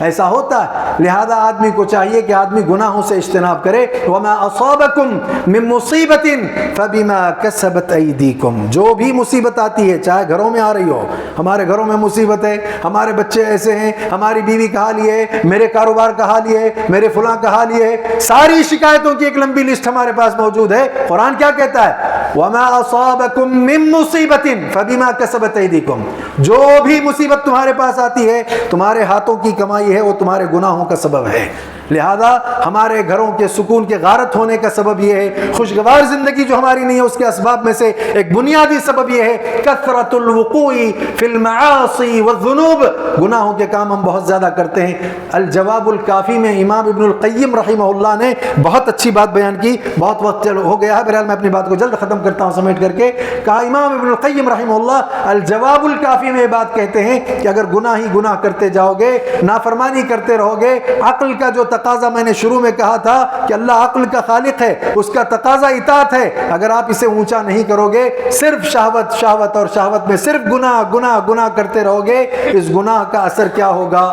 ایسا ہوتا ہے. لہذا آدمی کو چاہیے کہ آدمی گناہوں سے اجتناب کرے. وَمَا أَصَابَكُم مِّن مُّصِيبَةٍ فَبِمَا كَسَبَتْ أَيْدِيكُم, جو بھی مصیبت آتی ہے چاہے گھروں میں آ رہی ہو, ہمارے گھروں میں مصیبت ہے, ہمارے بچے ایسے ہیں, ہماری بیوی کا حال یہ ہے, میرے کاروبار کا حال یہ ہے, میرے فلاں کا حال یہ ہے, ساری شکایتوں کی ایک لمبی لسٹ ہمارے پاس موجود ہے. قرآن کیا کہتا ہے؟ وَمَا أَصَابَكُم مِّن مُّصِيبَةٍ فَبِمَا كَسَبَتْ أَيْدِيكُم, جو بھی مصیبت تمہارے پاس آتی ہے تمہارے ہاتھوں کی کمائی ہے, وہ تمہارے گناہوں کا سبب ہے. لہذا ہمارے گھروں کے سکون کے غارت ہونے کا سبب یہ ہے, خوشگوار زندگی جو ہماری نہیں ہے اس کے اسباب میں سے ایک بنیادی سبب یہ ہے کثرت الوقوع فی المعاصی والذنوب, گناہوں کے کام ہم بہت زیادہ کرتے ہیں. الجواب الکافی میں امام ابن القیم رحمہ اللہ نے بہت اچھی بات بیان کی. بہت وقت ہو گیا ہے, بہرحال میں اپنی بات کو جلد ختم کرتا ہوں سمیٹ کر کے. کہا امام ابن القیم رحمہ اللہ الجواب الکافی میں یہ بات کہتے ہیں کہ اگر گناہ ہی گناہ کرتے جاؤ گے, نافرمانی کرتے رہو گے, عقل کا جو تقاضا میں نے شروع میں کہا تھا کہ اللہ عقل کا خالق ہے, اس کا تقاضا اطاعت ہے, اگر آپ اسے اونچا نہیں کرو گے, صرف شہوت شہوت اور شہوت میں صرف گناہ گناہ گناہ کرتے رہو گے, اس گناہ کا اثر کیا ہوگا؟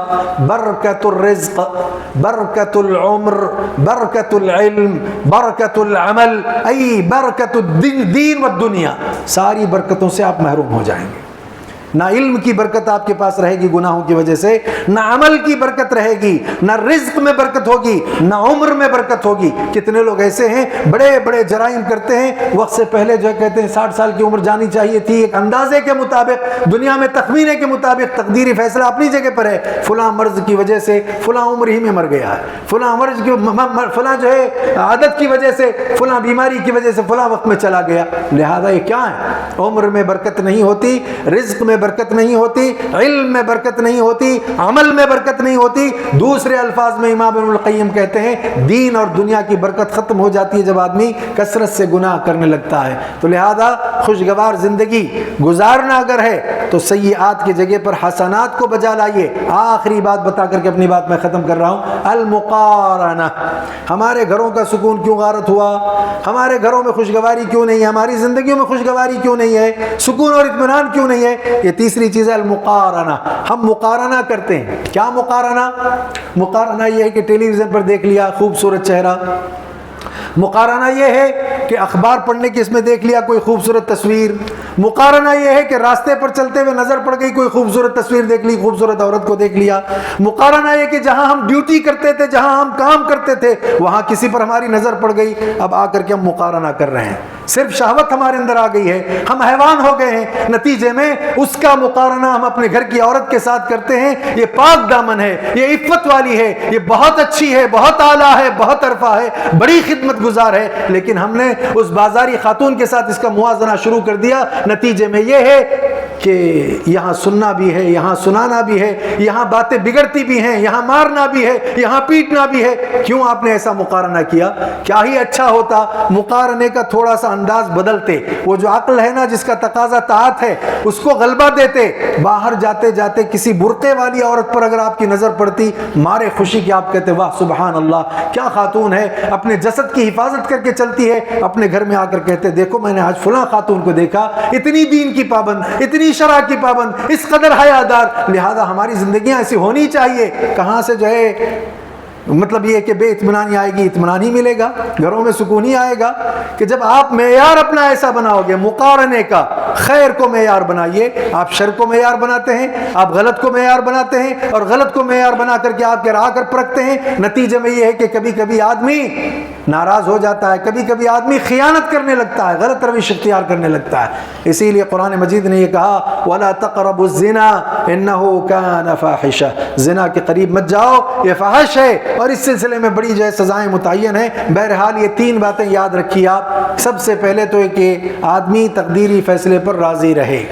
برکت الرزق, برکت العمر, برکت العلم, برکت العمل, ای برکت الدین والدنیا, ساری برکتوں سے آپ محروم ہو جائیں گے. نہ علم کی برکت آپ کے پاس رہے گی گناہوں کی وجہ سے، نہ عمل کی برکت رہے گی، نہ رزق میں برکت ہوگی، نہ عمر میں برکت ہوگی۔ کتنے لوگ ایسے ہیں بڑے بڑے جرائم کرتے ہیں، وقت سے پہلے جو ہے کہتے ہیں 60 سال کی عمر جانی چاہیے تھی، ایک اندازے کے مطابق، دنیا میں تخمینے کے مطابق تقدیری فیصلہ اپنی جگہ پر ہے، فلاں مرض کی وجہ سے فلاں عمر ہی میں مر گیا ہے، فلاں مرض کی فلاں جو ہے عادت کی وجہ سے، فلاں بیماری کی وجہ سے فلاں وقت میں چلا گیا۔ لہذا یہ کیا ہے؟ عمر میں برکت نہیں ہوتی، رزق میں برکت نہیں ہوتی، علم میں برکت نہیں ہوتی، عمل میں برکت نہیں ہوتی۔ دوسرے الفاظ میں امام ابن القیم کہتے ہیں دین اور دنیا کی برکت ختم ہو جاتی ہے جب آدمی کثرت سے گناہ کرنے لگتا ہے۔ تو لہذا خوشگوار زندگی گزارنا اگر ہے تو سیئات کی جگہ پر حسنات کو بجا لائیے۔ آخری بات بتا کر کے اپنی بات میں ختم کر رہا ہوں، المقارنہ۔ ہمارے گھروں کا سکون کیوں غارت ہوا؟ ہمارے گھروں میں خوشگواری کیوں نہیں ہے؟ ہماری زندگیوں میں خوشگواری کیوں نہیں ہے؟ سکون اور اطمینان کیوں نہیں ہے؟ یہ تیسری چیز ہے المقارنہ۔ ہم مقارنہ کرتے ہیں۔ کیا مقارنہ؟ مقارنہ یہ ہے کہ ٹیلی ویژن پر دیکھ لیا خوبصورت چہرہ، مقارنہ یہ ہے کہ اخبار پڑھنے کی اس میں دیکھ لیا کوئی خوبصورت تصویر، مقارنہ یہ ہے کہ راستے پر چلتے ہوئے نظر پڑ گئی کوئی خوبصورت تصویر دیکھ لی، خوبصورت عورت کو دیکھ لیا، مقارنہ یہ کہ جہاں ہم ڈیوٹی کرتے تھے، جہاں ہم کام کرتے تھے، وہاں کسی پر ہماری نظر پڑ گئی، اب آ کر کے ہم مقارنہ کر رہے ہیں، صرف شہوت ہمارے اندر آ گئی ہے، ہم حیوان ہو گئے ہیں، نتیجے میں اس کا مقارنہ ہم اپنے گھر کی عورت کے ساتھ کرتے ہیں، یہ پاک دامن ہے، یہ عفت والی ہے، یہ بہت اچھی ہے، بہت اعلیٰ ہے، بہت عرفہ ہے، بڑی خدمت گزار ہے، لیکن ہم نے اس بازاری خاتون کے ساتھ اس کا موازنہ شروع کر دیا۔ نتیجے میں یہ ہے کہ یہاں سننا بھی ہے، یہاں سنانا بھی ہے، یہاں باتیں بگڑتی بھی ہیں، یہاں مارنا بھی ہے، یہاں پیٹنا بھی ہے۔ کیوں آپ نے ایسا مقارنہ کیا؟ کیا ہی اچھا ہوتا مقارنے کا تھوڑا سا انداز بدلتے، وہ جو عقل ہے نا جس کا تقاضا طاعت ہے اس کو غلبہ دیتے، باہر جاتے جاتے کسی برقعے والی عورت پر اگر آپ کی نظر پڑتی، مارے خوشی کی آپ کہتے واہ سبحان اللہ کیا خاتون ہے، اپنے جسد کی حفاظت کر کے چلتی ہے، اپنے گھر میں آ کر کہتے دیکھو میں نے آج فلاں خاتون کو دیکھا، اتنی دین کی پابند، اتنی شرع کی پابند، اس قدر حیادار۔ لہذا ہماری زندگیاں ایسی ہونی چاہیے۔ کہاں سے جو ہے مطلب یہ کہ بے اطمینانی آئے گی؟ اطمینان ہی ملے گا، گھروں میں سکون ہی آئے گا کہ جب آپ معیار اپنا ایسا بناؤ گے مقارنے کا، خیر کو معیار بنائیے، آپ شر کو معیار بناتے ہیں، آپ غلط کو معیار بناتے ہیں، اور غلط کو معیار بنا کر کے آپ گرا کر پرکھتے ہیں۔ نتیجے میں یہ ہے کہ کبھی کبھی آدمی ناراض ہو جاتا ہے، کبھی کبھی آدمی خیانت کرنے لگتا ہے، غلط روش اختیار کرنے لگتا ہے۔ اسی لیے قرآن مجید نے یہ کہا وَلَا تَقْرَبُوا الزِّنَا إِنَّهُ كَانَ فَاحِشًا، زنا کے قریب مت جاؤ، یہ فحش ہے، اور اس سلسلے میں بڑی جو ہے سزائیں متعین ہیں۔ بہرحال یہ تین باتیں یاد رکھیے آپ۔ سب سے پہلے تو یہ کہ آدمی تقدیری فیصلے پر راضی رہے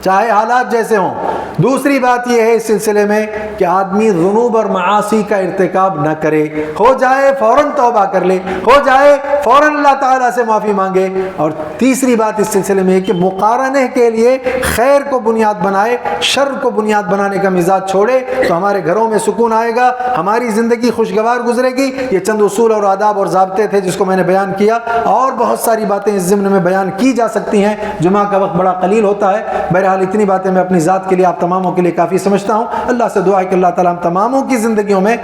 چاہے حالات جیسے ہوں۔ دوسری بات یہ ہے اس سلسلے میں کہ آدمی ذنوب اور معاصی کا ارتکاب نہ کرے، ہو جائے فوراً توبہ کر لے، ہو جائے فوراً اللہ تعالیٰ سے معافی مانگے۔ اور تیسری بات اس سلسلے میں ہے کہ مقارنے کے لیے خیر کو بنیاد بنائے، شر کو بنیاد بنانے کا مزاج چھوڑے، تو ہمارے گھروں میں سکون آئے گا، ہماری زندگی خوشگوار گزرے گی۔ یہ چند اصول اور آداب اور ضابطے تھے جس کو میں نے بیان کیا، اور بہت ساری باتیں اس ضمن میں بیان کی جا سکتی ہیں، جمعہ کا وقت بڑا قلیل ہوتا ہے۔ بہرحال اتنی باتیں میں اپنی ذات کے لیے آپ تماموں کے لیے کافی سمجھتا ہوں۔ اللہ سے دعا ہے کہ اللہ تعالیٰ ہم تماموں کی زندگیوں میں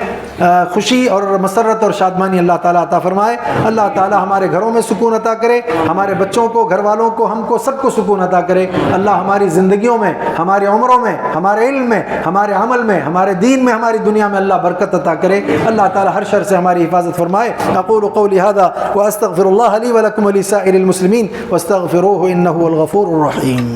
خوشی اور مسرت اور شادمانی اللہ تعالیٰ عطا فرمائے۔ اللہ تعالیٰ ہمارے گھروں میں سکون عطا کرے، ہمارے بچوں کو، گھر والوں کو، ہم کو سب کو سکون عطا کرے۔ اللہ ہماری زندگیوں میں، ہماری عمروں میں، ہمارے علم میں، ہمارے عمل میں، ہمارے دین میں، ہماری دنیا میں اللہ برکت عطا کرے۔ اللہ تعالیٰ ہر شر سے ہماری حفاظت فرمائے۔ اقول قولی ھذا واستغفر اللہ لی ولکم ولسائر المسلمین واستغفروہ انہ هو الغفور الرحیم۔